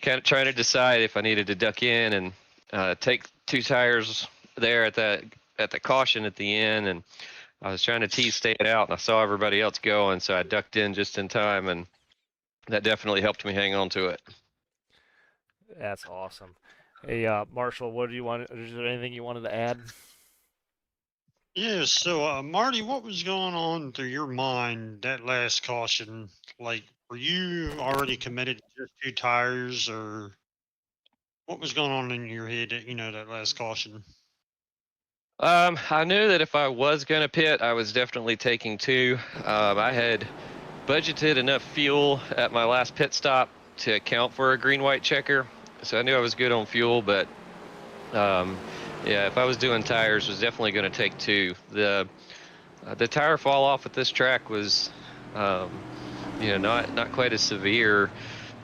kind of trying to decide if I needed to duck in and take two tires there at the caution at the end, and I was trying to stay it out, and I saw everybody else going, so I ducked in just in time, and that definitely helped me hang on to it. That's awesome. Hey, Marshall, what do you want? Is there anything you wanted to add? Yeah, so Marty, what was going on through your mind that last caution? Like, were you already committed to just two tires, or what was going on in your head at, that last caution? I knew that if I was gonna pit, I was definitely taking two. I had budgeted enough fuel at my last pit stop to account for a green-white checker, so I knew I was good on fuel. But yeah, if I was doing tires, was definitely going to take two. The tire fall off at this track was, not quite as severe.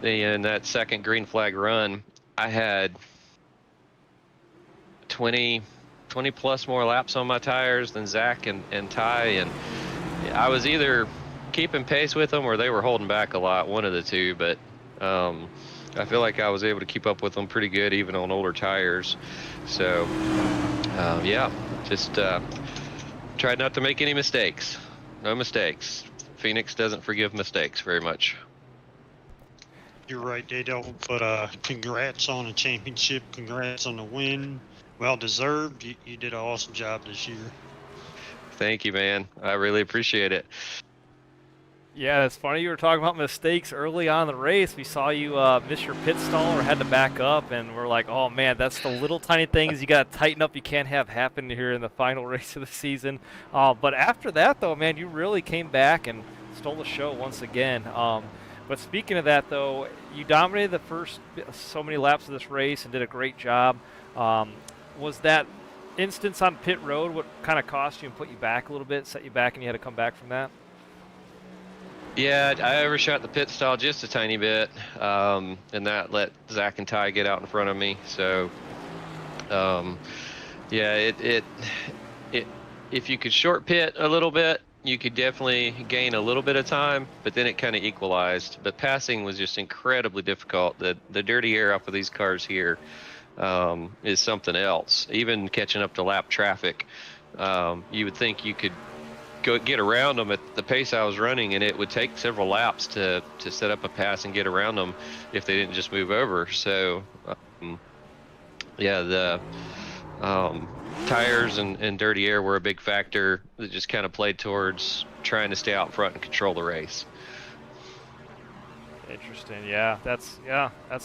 In that second green flag run, I had 20 plus more laps on my tires than Zach and Ty, and I was either keeping pace with them or they were holding back a lot, one of the two. But I feel like I was able to keep up with them pretty good, even on older tires. So yeah, just tried not to make any mistakes. No mistakes. Phoenix doesn't forgive mistakes very much. You're right, they don't. But congrats on the championship. Congrats on the win. Well deserved. You did an awesome job this year. Thank you, man. I really appreciate it. Yeah, it's funny you were talking about mistakes early on in the race. We saw you miss your pit stall or had to back up, and we're like, oh man, that's the little tiny things you got to tighten up. You can't have happen here in the final race of the season. But after that, though, man, you really came back and stole the show once again. But speaking of that, though, you dominated the first so many laps of this race and did a great job. Was that instance on pit road what kind of cost you and put you back a little bit, set you back, and you had to come back from that? Yeah, I overshot the pit stall just a tiny bit, and that let Zach and Ty get out in front of me. So, yeah, it if you could short pit a little bit, you could definitely gain a little bit of time, but then it kind of equalized. But passing was just incredibly difficult. The dirty air off of these cars here is something else. Even catching up to lap traffic, you would think you could go get around them at the pace I was running, and it would take several laps to set up a pass and get around them if they didn't just move over. So yeah, the tires and dirty air were a big factor that just kind of played towards trying to stay out front and control the race. Interesting. Yeah, that's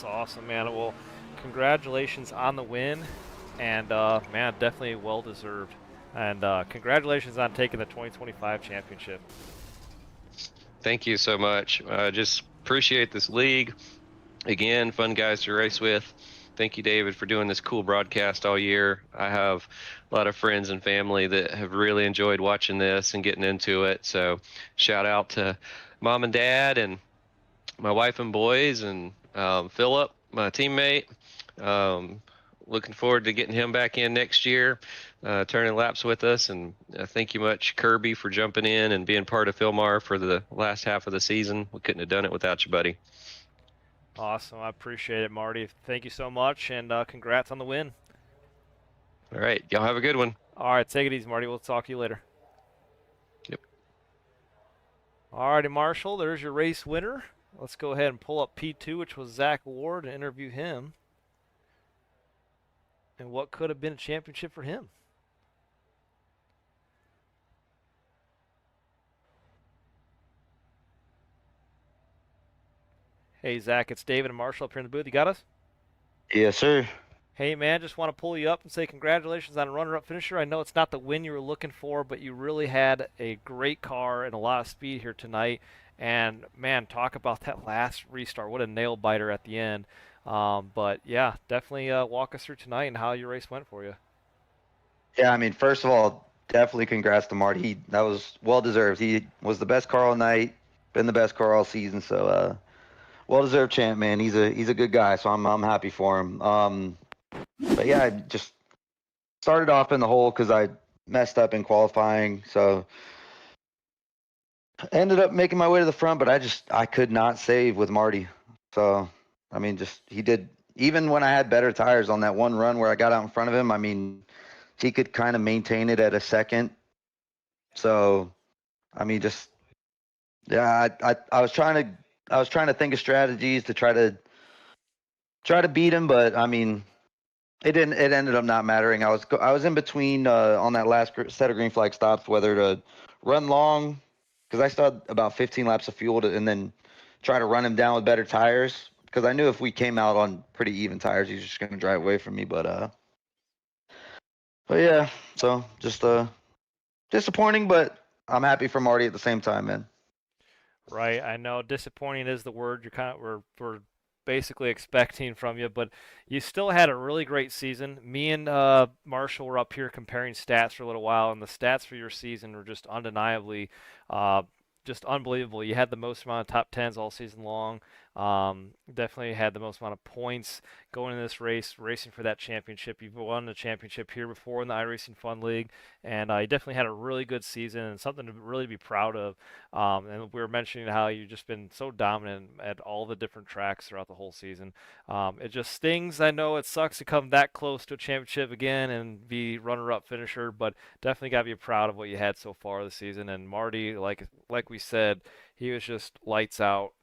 awesome, man. Well, congratulations on the win, and man, definitely well deserved. And congratulations on taking the 2025 championship. Thank you so much. Just appreciate this league. Again, fun guys to race with. Thank you, David, for doing this cool broadcast all year. I have a lot of friends and family that have really enjoyed watching this and getting into it. So shout out to mom and dad and my wife and boys and Philip, my teammate. Looking forward to getting him back in next year, turning laps with us. And thank you much, Kirby, for jumping in and being part of Philmar for the last half of the season. We couldn't have done it without you, buddy. Awesome. I appreciate it, Marty. Thank you so much, and congrats on the win. All right. Y'all have a good one. All right. Take it easy, Marty. We'll talk to you later. Yep. All righty, Marshall. There's your race winner. Let's go ahead and pull up P2, which was Zach Ward, and interview him. And what could have been a championship for him. Hey, Zach, it's David and Marshall up here in the booth. You got us? Yes, sir. Hey man, just want to pull you up and say congratulations on a runner-up finisher. I know it's not the win you were looking for, but you really had a great car and a lot of speed here tonight. And man, talk about that last restart. What a nail biter at the end. But yeah, definitely walk us through tonight and how your race went for you. Yeah, I mean, first of all, definitely congrats to Marty. That was well deserved. He was the best car all night, been the best car all season. So, well deserved champ, man. He's a good guy. So I'm happy for him. But yeah, I just started off in the hole because I messed up in qualifying. So ended up making my way to the front, but I could not save with Marty. So I mean, just he did. Even when I had better tires on that one run where I got out in front of him, I mean, he could kind of maintain it at a second. So I mean, just yeah, I was trying to think of strategies to try to beat him, but I mean, it didn't. It ended up not mattering. I was in between on that last set of green flag stops whether to run long because I still had about 15 laps of fuel and then try to run him down with better tires because I knew if we came out on pretty even tires, he's just gonna drive away from me. But yeah, so just disappointing, but I'm happy for Marty at the same time, man. Right, I know disappointing is the word we're basically expecting from you, but you still had a really great season. Me and Marshall were up here comparing stats for a little while, and the stats for your season were just undeniably uh, just unbelievable. You had the most amount of top tens all season long. Definitely had the most amount of points going in this race, racing for that championship. You've won the championship here before in the iRacing Fun League, and you definitely had a really good season and something to really be proud of. And we were mentioning how you've just been so dominant at all the different tracks throughout the whole season. It just stings. I know it sucks to come that close to a championship again and be runner-up finisher, but definitely got to be proud of what you had so far this season. And Marty, like we said, he was just lights out.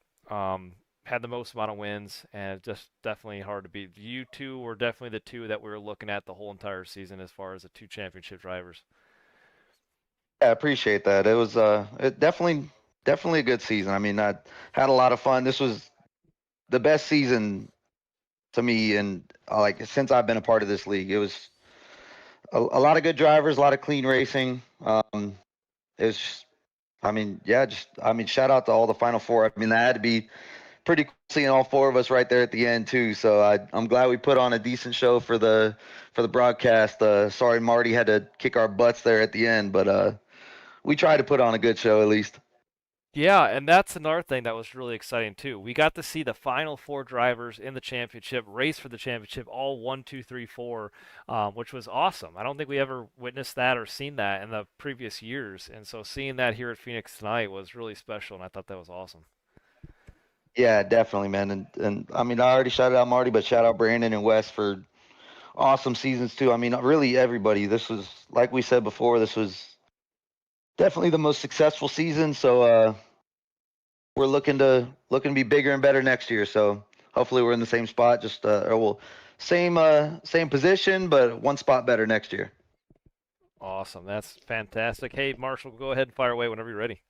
Had the most amount of wins, and just definitely hard to beat. You two were definitely the two that we were looking at the whole entire season as far as the two championship drivers. Yeah, I appreciate that. It was it definitely a good season. I mean, I had a lot of fun. This was the best season to me, and like since I've been a part of this league, it was a lot of good drivers, a lot of clean racing. It was, I mean, yeah, just I mean, shout out to all the Final Four. I mean, that had to be pretty cool seeing all four of us right there at the end too. So I'm glad we put on a decent show for the broadcast. Sorry, Marty had to kick our butts there at the end, but we tried to put on a good show at least. Yeah, and that's another thing that was really exciting too. We got to see the final four drivers in the championship race for the championship, all one, two, three, four, which was awesome. I don't think we ever witnessed that or seen that in the previous years, and so seeing that here at Phoenix tonight was really special, and I thought that was awesome. Yeah, definitely, man. And I mean, I already shouted out Marty, but shout out Brandon and Wes for awesome seasons too. I mean, really everybody. This was like we said before. This was definitely the most successful season. So we're looking to be bigger and better next year. So hopefully we're in the same spot. Just or well, same position, but one spot better next year. Awesome, that's fantastic. Hey, Marshall, go ahead and fire away whenever you're ready.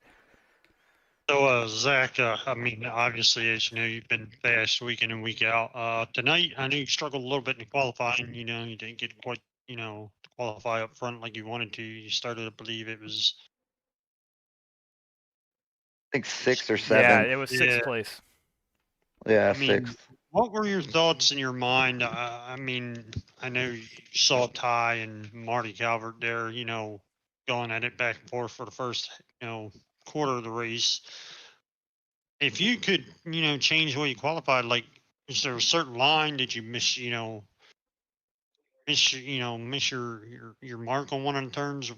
So, Zach, I mean, obviously, as you know, you've been fast week in and week out. Tonight, I know you struggled a little bit in qualifying. You know, you didn't get quite, to qualify up front like you wanted to. You started, I believe it was, I think sixth or Yeah, seventh. it was yeah. sixth place. Yeah, I mean, sixth. what were your thoughts in your mind? I mean, I know you saw Ty and Marty Calvert there, going at it back and forth for the first, quarter of the race. If you could, change the way you qualified, like, is there a certain line did you miss? Miss your mark on one of the turns.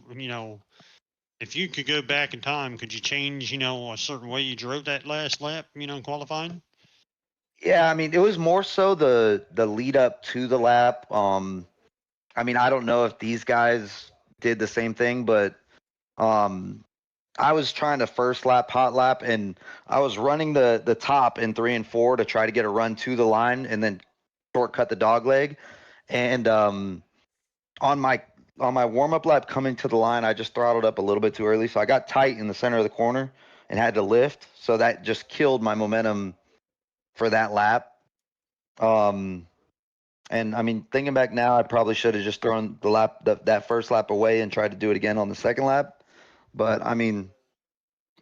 If you could go back in time, could you change, a certain way you drove that last lap, qualifying? Yeah, I mean, it was more so the lead up to the lap. I mean, I don't know if these guys did the same thing, but um, I was trying to first lap, hot lap, and I was running the top in 3 and 4 to try to get a run to the line and then shortcut the dog leg. And on my on my warm up lap coming to the line, I just throttled up a little bit too early, so I got tight in the center of the corner and had to lift. So that just killed my momentum for that lap. Um, And I mean, thinking back now, I probably should have just thrown that first lap away and tried to do it again on the second lap. But I mean,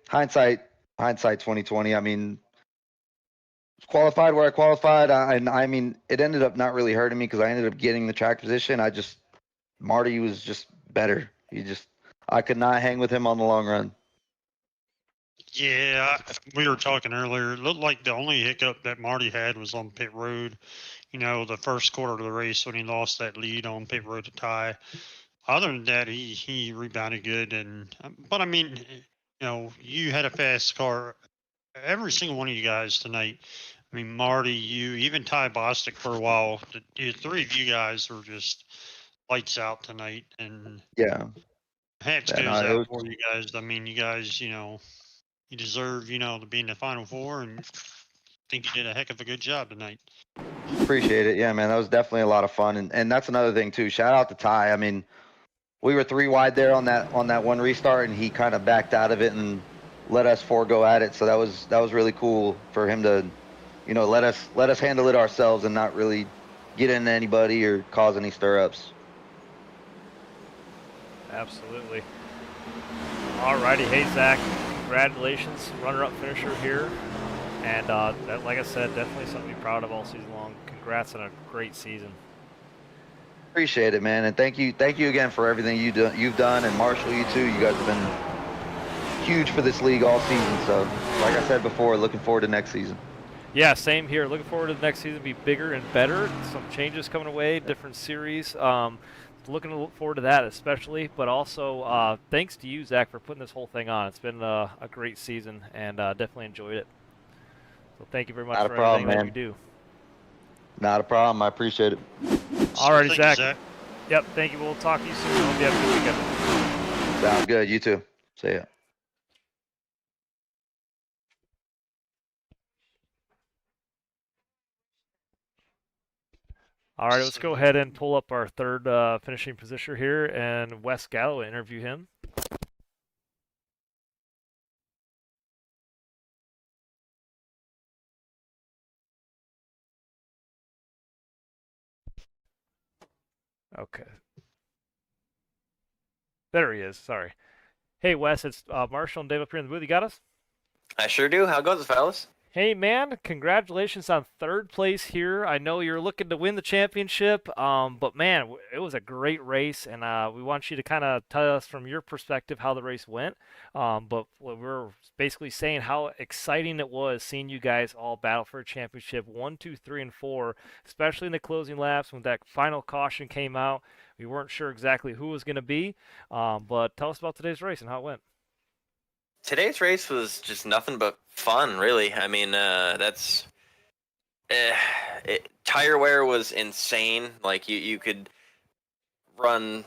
hindsight 2020. I mean, qualified where I qualified, and I mean, it ended up not really hurting me because I ended up getting the track position. Marty was just better. I could not hang with him on the long run. Yeah, we were talking earlier. It looked like the only hiccup that Marty had was on pit road. The first quarter of the race when he lost that lead on pit road to Ty. Other than that, he rebounded good. But I mean, you had a fast car. Every single one of you guys tonight. I mean, Marty, you, even Ty Bostic for a while. The three of you guys were just lights out tonight, and Yeah, hats and goes I out for you guys. I mean, you guys, you deserve, to be in the final four, and think you did a heck of a good job tonight. appreciate it. Yeah, man, that was definitely a lot of fun, and that's another thing too. Shout out to Ty. I mean, we were 3 wide there on that one restart, and he kind of backed out of it and let us 4 go at it. So that was really cool for him to, let us handle it ourselves and not really get into anybody or cause any stirrups. Absolutely. Alrighty, hey Zach, congratulations, runner-up finisher here, and like I said, definitely something to be proud of all season long. Congrats on a great season. Appreciate it, man, and thank you again for everything you've done, and Marshall, you too. You guys have been huge for this league all season. So, like I said before, looking forward to next season. Yeah, same here. Looking forward to the next season, be bigger and better. Some changes coming away, different series. Looking forward to that especially, but also thanks to you, Zach, for putting this whole thing on. It's been a great season, and definitely enjoyed it. So thank you very much Not a for problem, everything that man. you do. Not a problem. I appreciate it. Alrighty, Thank you, Zach. Zach. Yep, thank you. We'll talk to you soon. Hope you have a good weekend. Sounds good. You too. See ya. All right, let's go ahead and pull up our third finishing position here, and Wes Gallo, interview him. Okay. There he is. Sorry. Hey, Wes, it's Marshall and Dave up here in the booth. You got us? I sure do. How goes it, fellas? Hey, man, congratulations on third place here. I know you're looking to win the championship, but man, it was a great race, and we want you to kind of tell us from your perspective how the race went. But we're basically saying how exciting it was seeing you guys all battle for a championship 1, 2, 3, and 4, especially in the closing laps when that final caution came out. We weren't sure exactly who was going to be, but tell us about today's race and how it went. Today's race was just nothing but fun, really. I mean, tire wear was insane. Like you could run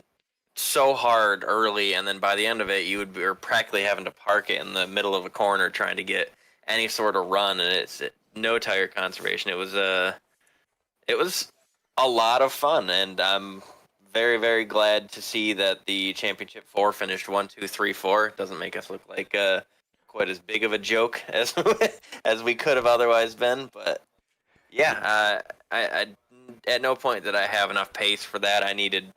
so hard early, and then by the end of it, you were practically having to park it in the middle of a corner trying to get any sort of run, and it's no tire conservation. It was a lot of fun, and I'm very, very glad to see that the championship 4 finished 1, 2, 3, 4. It doesn't make us look like quite as big of a joke as as we could have otherwise been. But yeah, I at no point did I have enough pace for that. I needed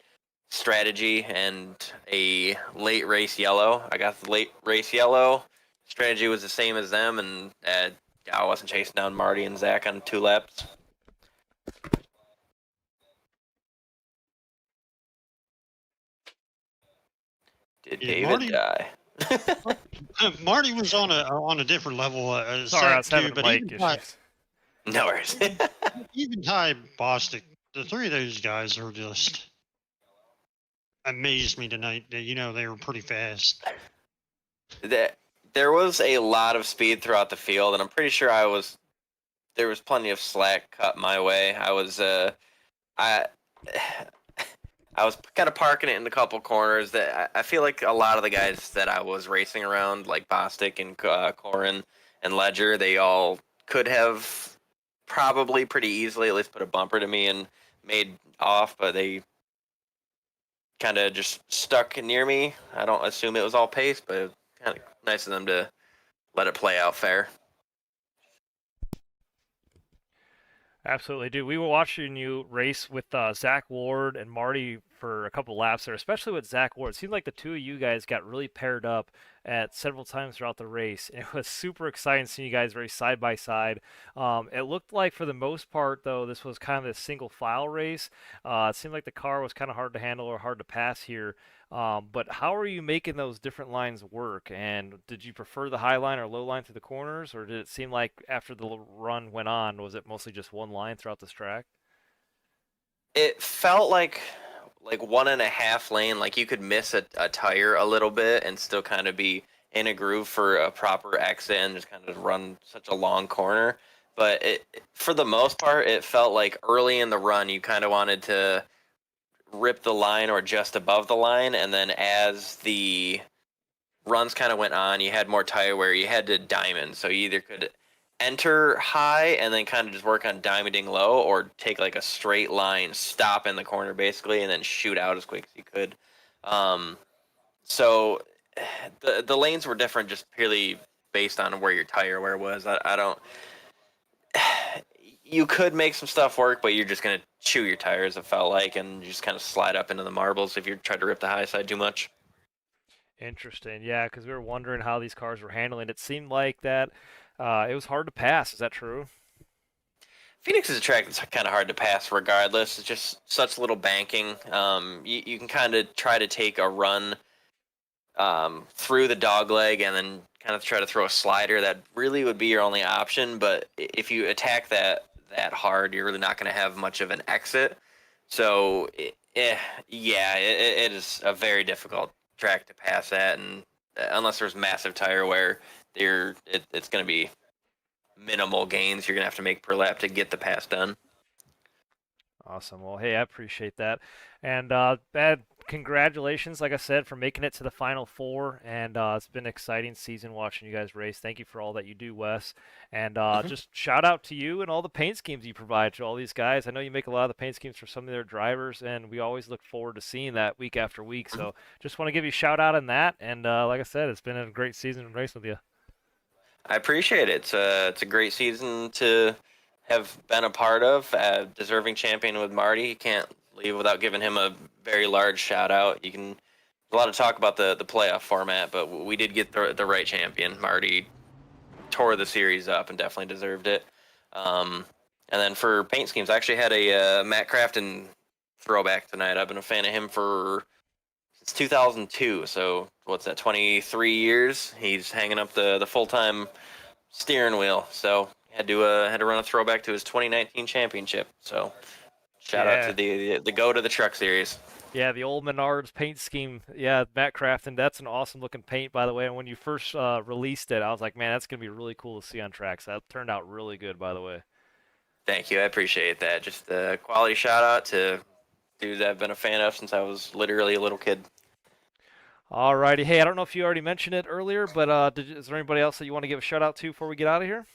strategy and a late race yellow. I got the late race yellow. Strategy was the same as them, and I wasn't chasing down Marty and Zach on 2 laps. Did Yeah, David Marty- die? Marty was on a different level. Sorry, I was Zach having too, but mic even Ty, issues. No worries. even Ty Bostic, the three of those guys are just amazed me tonight. They were pretty fast. There was a lot of speed throughout the field, and I'm pretty sure there was plenty of slack cut my way. I was I was kind of parking it in a couple corners. That I feel like a lot of the guys that I was racing around, like Bostic and Corin and Ledger, they all could have probably pretty easily at least put a bumper to me and made off, but they kind of just stuck near me. I don't assume it was all pace, but kind of nice of them to let it play out fair. Absolutely, dude. We were watching you race with Zach Ward and Marty for a couple laps there, especially with Zach Ward. It seemed like the two of you guys got really paired up at several times throughout the race. It was super exciting seeing you guys race side by side. It looked like for the most part, though, this was kind of a single file race. It seemed like the car was kind of hard to handle or hard to pass here. But how are you making those different lines work? And did you prefer the high line or low line through the corners, or did it seem like after the run went on, was it mostly just one line throughout this track? It felt like 1.5 lane, like you could miss a tire a little bit and still kind of be in a groove for a proper exit and just kind of run such a long corner. But for the most part, it felt like early in the run you kind of wanted to rip the line or just above the line, and then as the runs kind of went on, you had more tire wear. You had to diamond, so you either could enter high and then kind of just work on diamonding low, or take like a straight line, stop in the corner basically, and then shoot out as quick as you could. Um, so the lanes were different just purely based on where your tire wear was. I don't. You could make some stuff work, but you're just gonna chew your tires. It felt like, and just kind of slide up into the marbles if you're trying to rip the high side too much. Interesting. Yeah, because we were wondering how these cars were handling. It seemed like that it was hard to pass. Is that true? Phoenix is a track that's kind of hard to pass regardless. It's just such little banking. You can kind of try to take a run through the dog leg and then kind of try to throw a slider. That really would be your only option. But if you attack that hard, you're really not going to have much of an exit. So, yeah, it is a very difficult track to pass at. And unless there's massive tire wear, it's going to be minimal gains you're going to have to make per lap to get the pass done. Awesome. Well, hey, I appreciate that. And congratulations, like I said, for making it to the Final Four. And it's been an exciting season watching you guys race. Thank you for all that you do, Wes. And just shout out to you and all the paint schemes you provide to all these guys. I know you make a lot of the paint schemes for some of their drivers, and we always look forward to seeing that week after week. So just want to give you a shout out on that. And like I said, it's been a great season racing with you. I appreciate it. It's a great season to have been a part of. Deserving champion with Marty. You can't leave without giving him a very large shout out. You can a lot of talk about the playoff format, but we did get the right champion. Marty tore the series up and definitely deserved it. And then for paint schemes, I actually had a Matt Crafton throwback tonight. I've been a fan of him since 2002. So what's that? 23 years. He's hanging up the full time steering wheel. So had to run a throwback to his 2019 championship. So shout out to the go to the truck series. Yeah, the old Menards paint scheme. Yeah, Matt Crafton. That's an awesome looking paint, by the way. And when you first released it, I was like, man, that's gonna be really cool to see on tracks. That turned out really good, by the way. Thank you. I appreciate that. Just a quality shout out to dudes I've been a fan of since I was literally a little kid. Alrighty. Hey, I don't know if you already mentioned it earlier, but is there anybody else that you want to give a shout out to before we get out of here?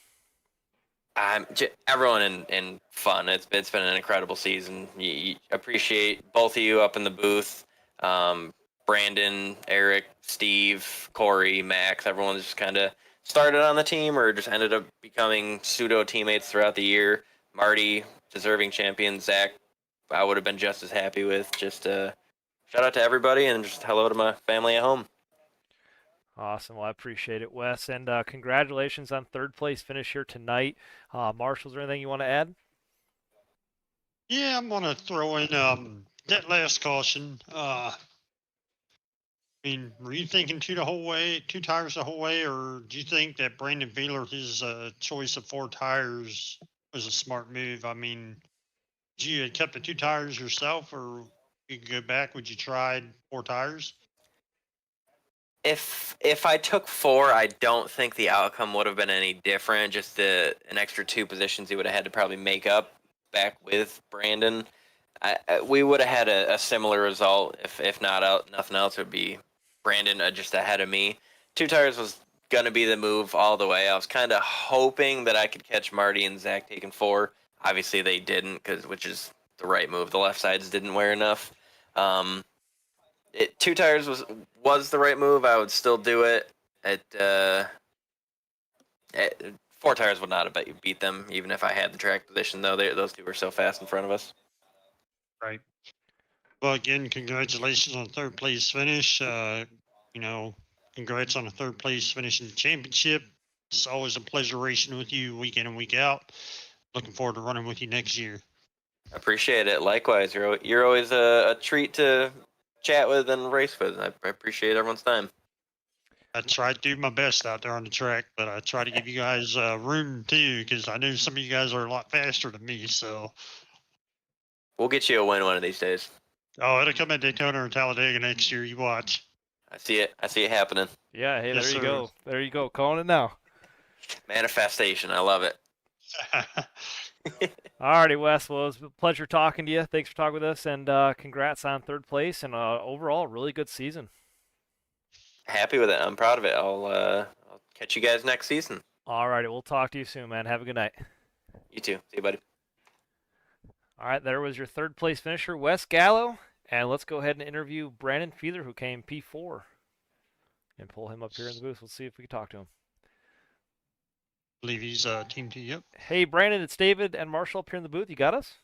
Everyone in fun. It's been an incredible season. You appreciate both of you up in the booth. Brandon, Eric, Steve, Corey, Max. Everyone's just kind of started on the team or just ended up becoming pseudo teammates throughout the year. Marty, deserving champion. Zach, I would have been just as happy with. Just shout out to everybody and just hello to my family at home. Awesome. Well, I appreciate it, Wes. And congratulations on third place finish here tonight. Marshall, is there anything you want to add? Yeah, I'm gonna throw in that last caution. I mean, were you thinking two tires the whole way, or do you think that Brandon Wheeler, his choice of 4 tires was a smart move? I mean, would you have kept the 2 tires yourself, or you could go back? Would you tried 4 tires? If I took 4, I don't think the outcome would have been any different. Just an extra 2 positions he would have had to probably make up back with Brandon. We would have had a similar result. If not nothing else, it would be Brandon just ahead of me. 2 tires was gonna be the move all the way. I was kind of hoping that I could catch Marty and Zach taking 4. Obviously they didn't, which is the right move. The left sides didn't wear enough. 2 tires was the right move. I would still do it. At 4 tires would not have bet you beat them, even if I had the track position, though. Those two were so fast in front of us. Right. Well, again, congratulations on third place finish. Congrats on a third place finish in the championship. It's always a pleasure racing with you week in and week out. Looking forward to running with you next year. I appreciate it. Likewise, you're always a treat to chat with and race with. I appreciate everyone's time. I try to do my best out there on the track, but I try to give you guys room too, because I know some of you guys are a lot faster than me. So we'll get you a win one of these days. Oh, it'll come at Daytona or Talladega next year. You watch. I see it happening. Yeah, hey, Yes, there you sir. go. There you go. Calling it now. Manifestation. I love it. Alrighty, Wes. Well, it was a pleasure talking to you. Thanks for talking with us, and congrats on third place and overall really good season. Happy with it. I'm proud of it. I'll catch you guys next season. Alrighty, we'll talk to you soon, man. Have a good night. You too. See you, buddy. All right, there was your third place finisher, Wes Gallo, and let's go ahead and interview Brandon Feather, who came P4, and pull him up here in the booth. Let's see if we can talk to him. Believe he's Team T. Yep. Hey, Brandon, it's David and Marshall up here in the booth. You got us?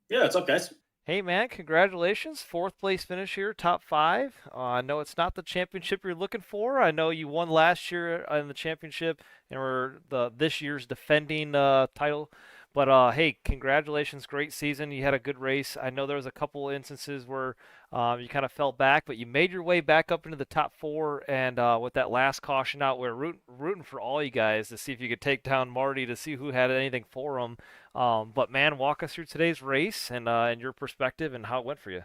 Yeah, what's up, guys? Hey, man, congratulations. Fourth place finish here, top 5. I know it's not the championship you're looking for. I know you won last year in the championship and were this year's defending title. But, hey, congratulations. Great season. You had a good race. I know there was a couple instances where you kind of fell back, but you made your way back up into the top 4. And with that last caution out, we're rooting for all you guys to see if you could take down Marty to see who had anything for him. But, man, walk us through today's race and your perspective and how it went for you.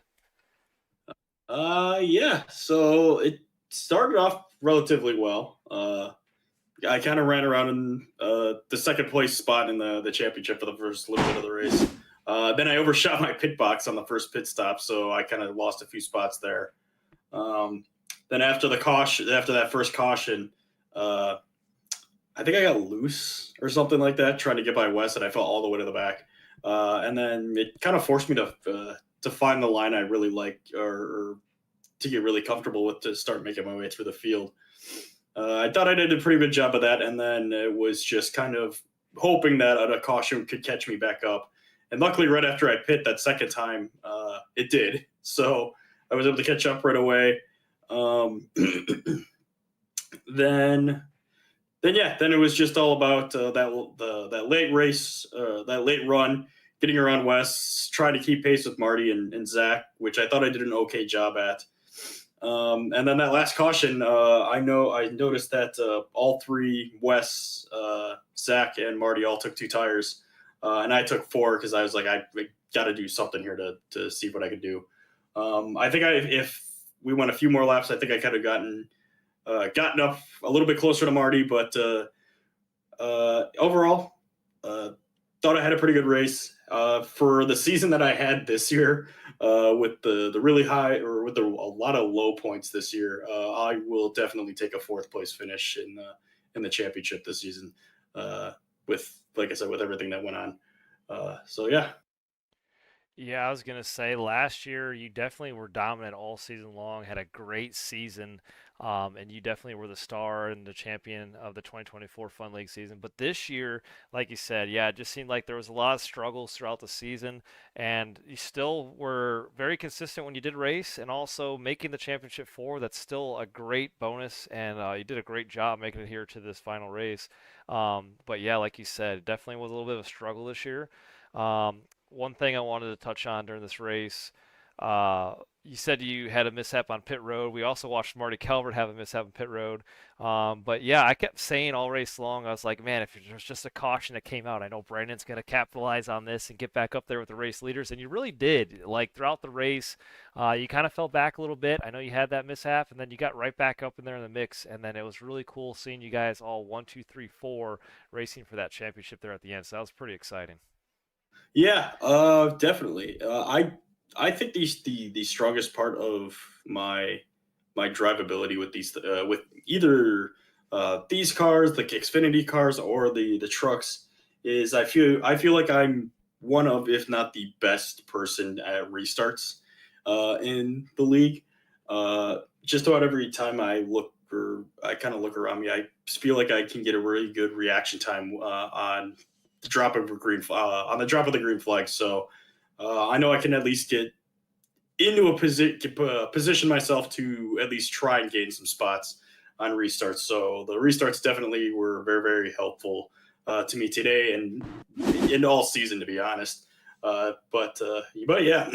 Yeah, so it started off relatively well. I kind of ran around in the second place spot in the championship for the first little bit of the race. Then I overshot my pit box on the first pit stop, so I kind of lost a few spots there. Then after that first caution, I think I got loose or something like that, trying to get by Wes, and I fell all the way to the back. And then it kind of forced me to find the line I really like or to get really comfortable with to start making my way through the field. I thought I did a pretty good job of that, and then it was just kind of hoping that a caution could catch me back up. And luckily, right after I pit that second time, it did. So I was able to catch up right away. Then it was just all about that late race, that late run, getting around Wes, trying to keep pace with Marty and Zach, which I thought I did an okay job at. And then that last caution, I noticed that all 3, Wes, Zach, and Marty all took 2 tires, and I took 4 because I was like, I got to do something here to see what I could do. I think if we went a few more laps, I think I could have gotten up a little bit closer to Marty, but overall, thought I had a pretty good race. For the season that I had this year, with the really high or with a lot of low points this year, I will definitely take a 4th place finish in the championship this season. With, like I said, with everything that went on. So yeah. Yeah, I was going to say last year you definitely were dominant all season long, had a great season, and you definitely were the star and the champion of the 2024 Fun League season. But this year, like you said, yeah, it just seemed like there was a lot of struggles throughout the season, and you still were very consistent when you did race, and also making the championship 4. That's still a great bonus, and you did a great job making it here to this final race. But yeah, like you said, it definitely was a little bit of a struggle this year. One thing I wanted to touch on during this race, you said you had a mishap on pit road. We also watched Marty Calvert have a mishap on pit road. But yeah, I kept saying all race long, I was like, man, if there's just a caution that came out, I know Brandon's going to capitalize on this and get back up there with the race leaders. And you really did. Like throughout the race, you kind of fell back a little bit. I know you had that mishap, and then you got right back up in there in the mix. And then it was really cool seeing you guys all 1, 2, 3, 4 racing for that championship there at the end. So that was pretty exciting. Yeah, definitely. I think the strongest part of my drivability with these with either these cars, the Xfinity cars, or the trucks, is I feel like I'm one of, if not the best person at restarts in the league. Just about every time I look I kind of look around me, I feel like I can get a really good reaction time on the drop of a green flag. So I know I can at least get into a position myself to at least try and gain some spots on restarts. So the restarts definitely were very, very helpful to me today and in all season, to be honest. But yeah,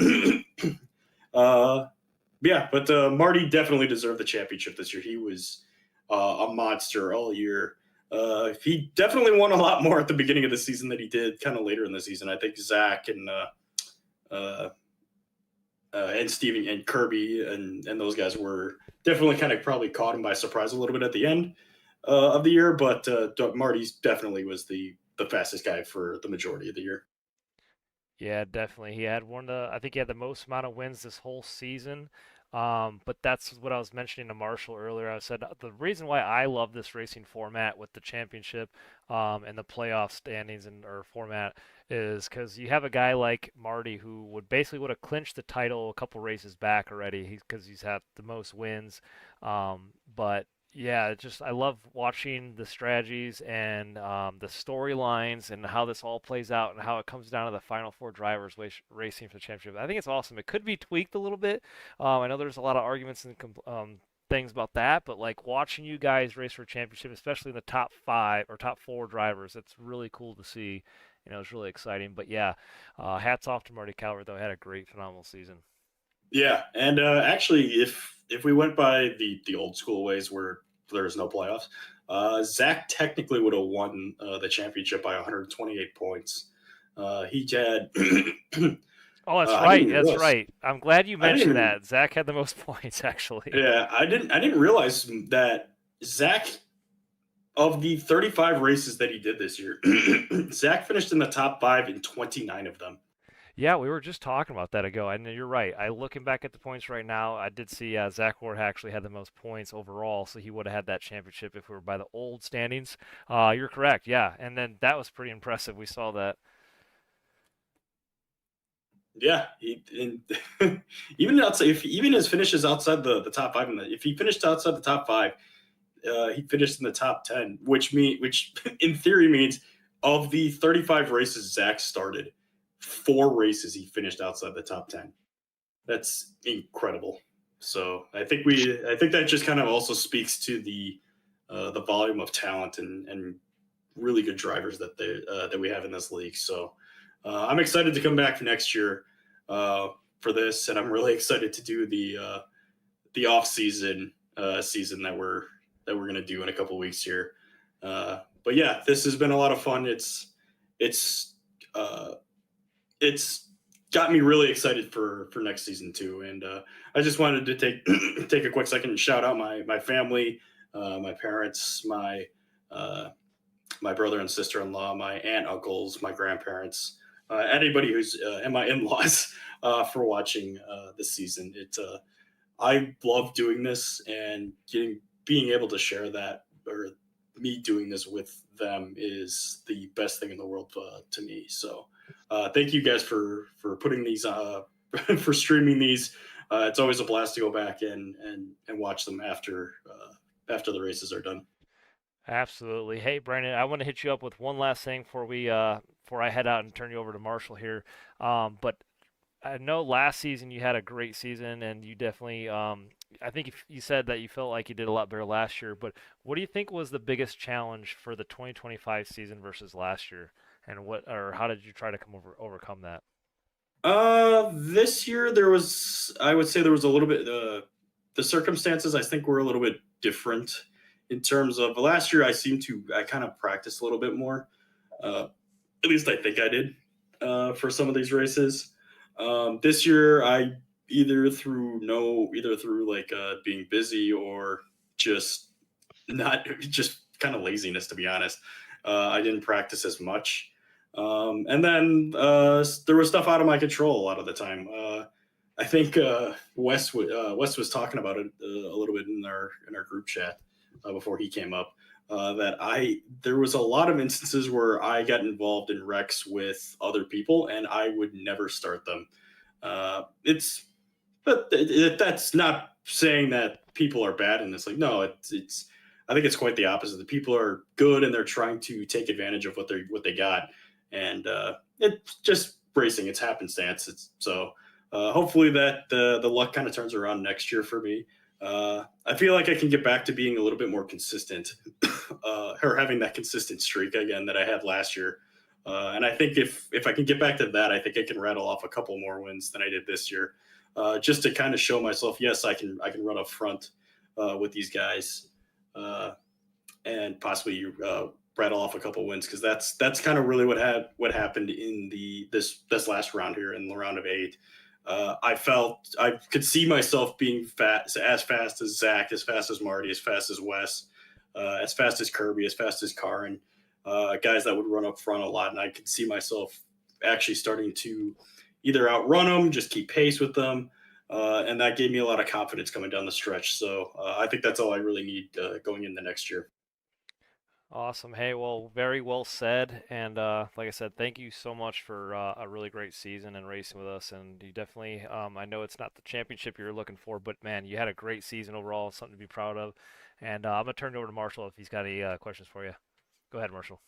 Marty definitely deserved the championship this year. He was a monster all year. He definitely won a lot more at the beginning of the season than he did kind of later in the season. I think Zach and Steven and Kirby and those guys were definitely kind of probably caught him by surprise a little bit at the end of the year. But Marty's definitely was the fastest guy for the majority of the year. Yeah, definitely. He had I think he had the most amount of wins this whole season. But that's what I was mentioning to Marshall earlier. I said the reason why I love this racing format with the championship and the playoff standings or format is because you have a guy like Marty who would have clinched the title a couple races back already because he's had the most wins. But yeah, I love watching the strategies and the storylines and how this all plays out and how it comes down to the final four drivers racing for the championship. I think it's awesome. It could be tweaked a little bit. I know there's a lot of arguments and things about that, but like watching you guys race for a championship, especially in the top 5 or top 4 drivers, it's really cool to see. It's really exciting. But yeah, hats off to Marty Calvert, though. He had a great, phenomenal season. Yeah, and actually, if we went by the old school ways where there is no playoffs, Zach technically would have won the championship by 128 points. He had. Oh, that's right. That's right. I'm glad you mentioned that. Zach had the most points, actually. Yeah, I didn't realize that Zach, of the 35 races that he did this year, Zach finished in the top 5 in 29 of them. Yeah, we were just talking about that ago, and you're right. Looking back at the points right now, I did see Zach Ward actually had the most points overall, so he would have had that championship if we were by the old standings. You're correct, yeah, and then that was pretty impressive. We saw that. Yeah, even outside, even his finishes outside the top 5, if he finished outside the top 5, he finished in the top 10, which in theory means of the 35 races Zach started, 4 races he finished outside the top 10. That's incredible. So I think that just kind of also speaks to the volume of talent and really good drivers that we have in this league. So I'm excited to come back for next year for this, and I'm really excited to do the off season season that we're going to do in a couple of weeks here. But yeah, this has been a lot of fun. It's got me really excited for next season too. And I just wanted to take a quick second and shout out my family, my parents, my brother and sister-in-law, my aunt, uncles, my grandparents, anybody who's and my in-laws for watching this season. I love doing this, and being able to share that, or me doing this with them, is the best thing in the world to me. So thank you guys for putting these for streaming these. It's always a blast to go back and watch them after the races are done. Absolutely. Hey, Brandon, I want to hit you up with one last thing before I head out and turn you over to Marshall here. But I know last season you had a great season, and you definitely, I think you said that you felt like you did a lot better last year. But what do you think was the biggest challenge for the 2025 season versus last year, and how did you try to overcome that? This year I would say there was a little bit. The circumstances, I think, were a little bit different in terms of last year. I kind of practiced a little bit more. At least I think I did for some of these races. This year, I either through like being busy or just kind of laziness, to be honest. I didn't practice as much. And then there was stuff out of my control a lot of the time. I think Wes was talking about it a little bit in our group chat before he came up. There was a lot of instances where I got involved in wrecks with other people, and I would never start them. That's not saying that people are bad in this. Like, no, it's. I think it's quite the opposite. The people are good and they're trying to take advantage of what they got, and it's just racing. It's happenstance. It's so. Hopefully that the luck kind of turns around next year for me. I feel like I can get back to being a little bit more consistent, or having that consistent streak again that I had last year. And I think if I can get back to that, I think I can rattle off a couple more wins than I did this year, just to kind of show myself, yes, I can run up front with these guys, uh, and possibly rattle off a couple wins, because that's kind of really what happened in this last round here in the round of 8. I felt I could see myself being as fast as Zach, as fast as Marty, as fast as Wes, as fast as Kirby, as fast as Karin, guys that would run up front a lot, and I could see myself actually starting to either outrun them, just keep pace with them, and that gave me a lot of confidence coming down the stretch. So I think that's all I really need going into next year. Awesome. Hey, well, very well said. And like I said, thank you so much for a really great season and racing with us. And you definitely, I know it's not the championship you're looking for, but man, you had a great season overall, something to be proud of. And I'm going to turn it over to Marshall if he's got any questions for you. Go ahead, Marshall.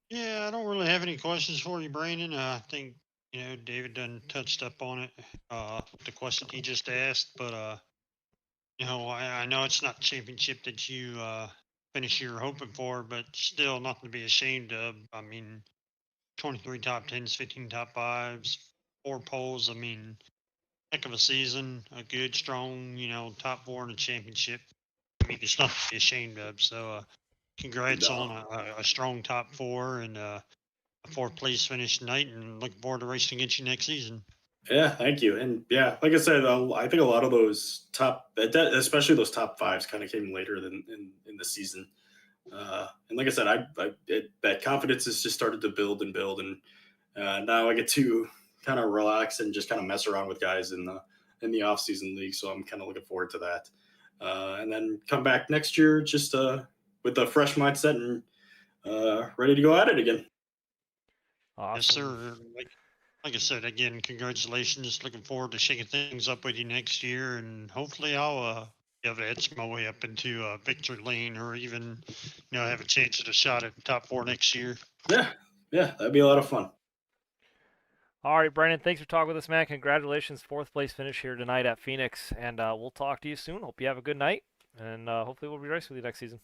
Yeah, I don't really have any questions for you, Brandon. I think David done touched up on it, the question he just asked. But I know it's not the championship that you finish you're hoping for, but still nothing to be ashamed of. I mean, 23 top 10s, 15 top 5s, 4 poles. I mean, heck of a season, a good, strong, top 4 in the championship. I mean, there's nothing to be ashamed of. So, congrats on a strong top 4 and a 4th place finish tonight, and looking forward to racing against you next season. Yeah, thank you. And yeah, like I said, I think a lot of those especially those top 5s, kind of came later than in the season. And like I said, that confidence has just started to build and build, and now I get to kind of relax and just kind of mess around with guys in the off season league. So I'm kind of looking forward to that, and then come back next year just with a fresh mindset and ready to go at it again. Awesome. Yes, sir. Like I said, again, congratulations. Looking forward to shaking things up with you next year, and hopefully I'll have edge my way up into victory lane, or even have a chance at a shot at top 4 next year. Yeah, that'd be a lot of fun. All right, Brandon, thanks for talking with us, man. Congratulations, 4th place finish here tonight at Phoenix, and we'll talk to you soon. Hope you have a good night, and hopefully we'll be racing with you next season.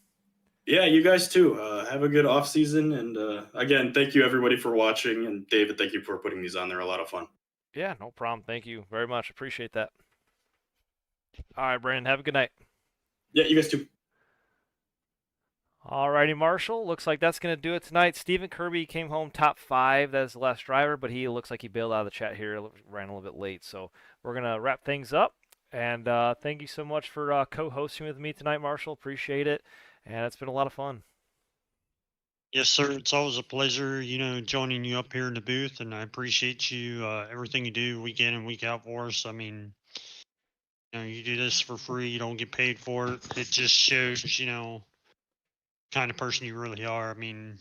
Yeah, you guys too. Have a good off season, and again, thank you everybody for watching, and David, thank you for putting these on. They're a lot of fun. Yeah, no problem. Thank you very much. Appreciate that. All right, Brandon, have a good night. Yeah, you guys too. All righty, Marshall. Looks like that's going to do it tonight. Stephen Kirby came home top 5. That is the last driver, but he looks like he bailed out of the chat here. Ran a little bit late, so we're going to wrap things up. And thank you so much for co-hosting with me tonight, Marshall. Appreciate it. And it's been a lot of fun. Yes, sir. It's always a pleasure, joining you up here in the booth, and I appreciate you, everything you do week in and week out for us. I mean, you do this for free. You don't get paid for it. It just shows, kind of person you really are. I mean,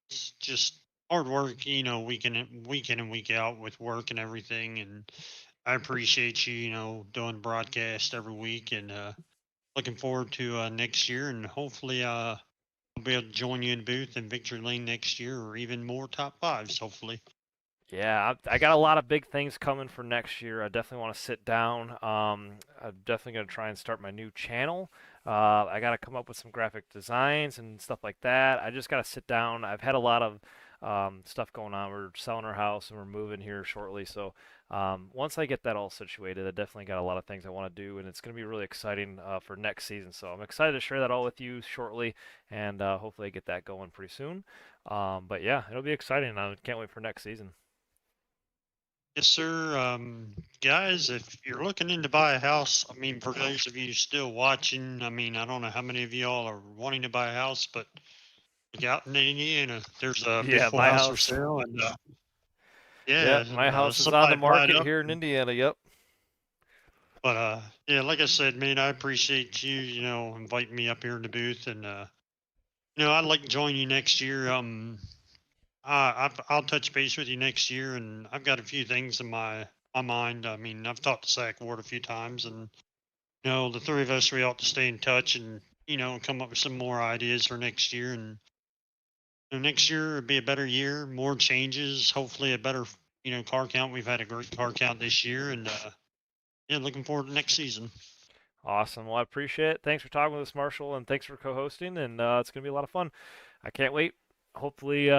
it's just hard work, week in and week out with work and everything. And I appreciate you, doing broadcast every week, and looking forward to next year, and hopefully I'll be able to join you in booth in victory lane next year, or even more top 5s, hopefully. Yeah, I got a lot of big things coming for next year. I definitely want to sit down. I'm definitely going to try and start my new channel. I got to come up with some graphic designs and stuff like that. I just got to sit down. I've had a lot of stuff going on. We're selling our house and we're moving here shortly. So once I get that all situated, I definitely got a lot of things I want to do, and it's going to be really exciting for next season. So I'm excited to share that all with you shortly, and hopefully I get that going pretty soon. But yeah, it'll be exciting. I can't wait for next season. Yes, sir. Guys, if you're looking in to buy a house, I mean, for those of you still watching, I mean, I don't know how many of y'all are wanting to buy a house, but look out in Indiana, there's a beautiful my house for house. sale, and my house is on the market here in Indiana. Yep. But yeah, like I said, man, I appreciate you, inviting me up here in the booth, and I'd like to join you next year. I'll touch base with you next year, and I've got a few things in my my mind. I mean, I've talked to Zach Ward a few times, and the three of us, we ought to stay in touch and come up with some more ideas for next year. And next year will be a better year, more changes, hopefully a better car count. We've had a great car count this year, and yeah, looking forward to next season. Awesome. Well, I appreciate it. Thanks for talking with us, Marshall, and thanks for co-hosting. And it's going to be a lot of fun. I can't wait. Hopefully,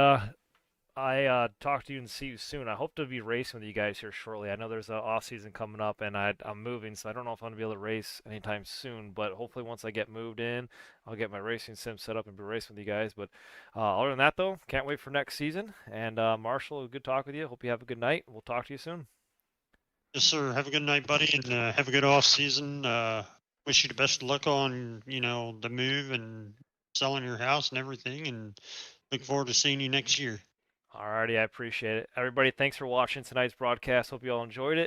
I talk to you and see you soon. I hope to be racing with you guys here shortly. I know there's an off season coming up, and I'm moving, so I don't know if I'm gonna be able to race anytime soon. But hopefully, once I get moved in, I'll get my racing sim set up and be racing with you guys. But other than that, though, can't wait for next season. And Marshall, good talk with you. Hope you have a good night. We'll talk to you soon. Yes, sir. Have a good night, buddy, and have a good off season. Wish you the best of luck on the move and selling your house and everything, and look forward to seeing you next year. Alrighty, I appreciate it. Everybody, thanks for watching tonight's broadcast. Hope you all enjoyed it.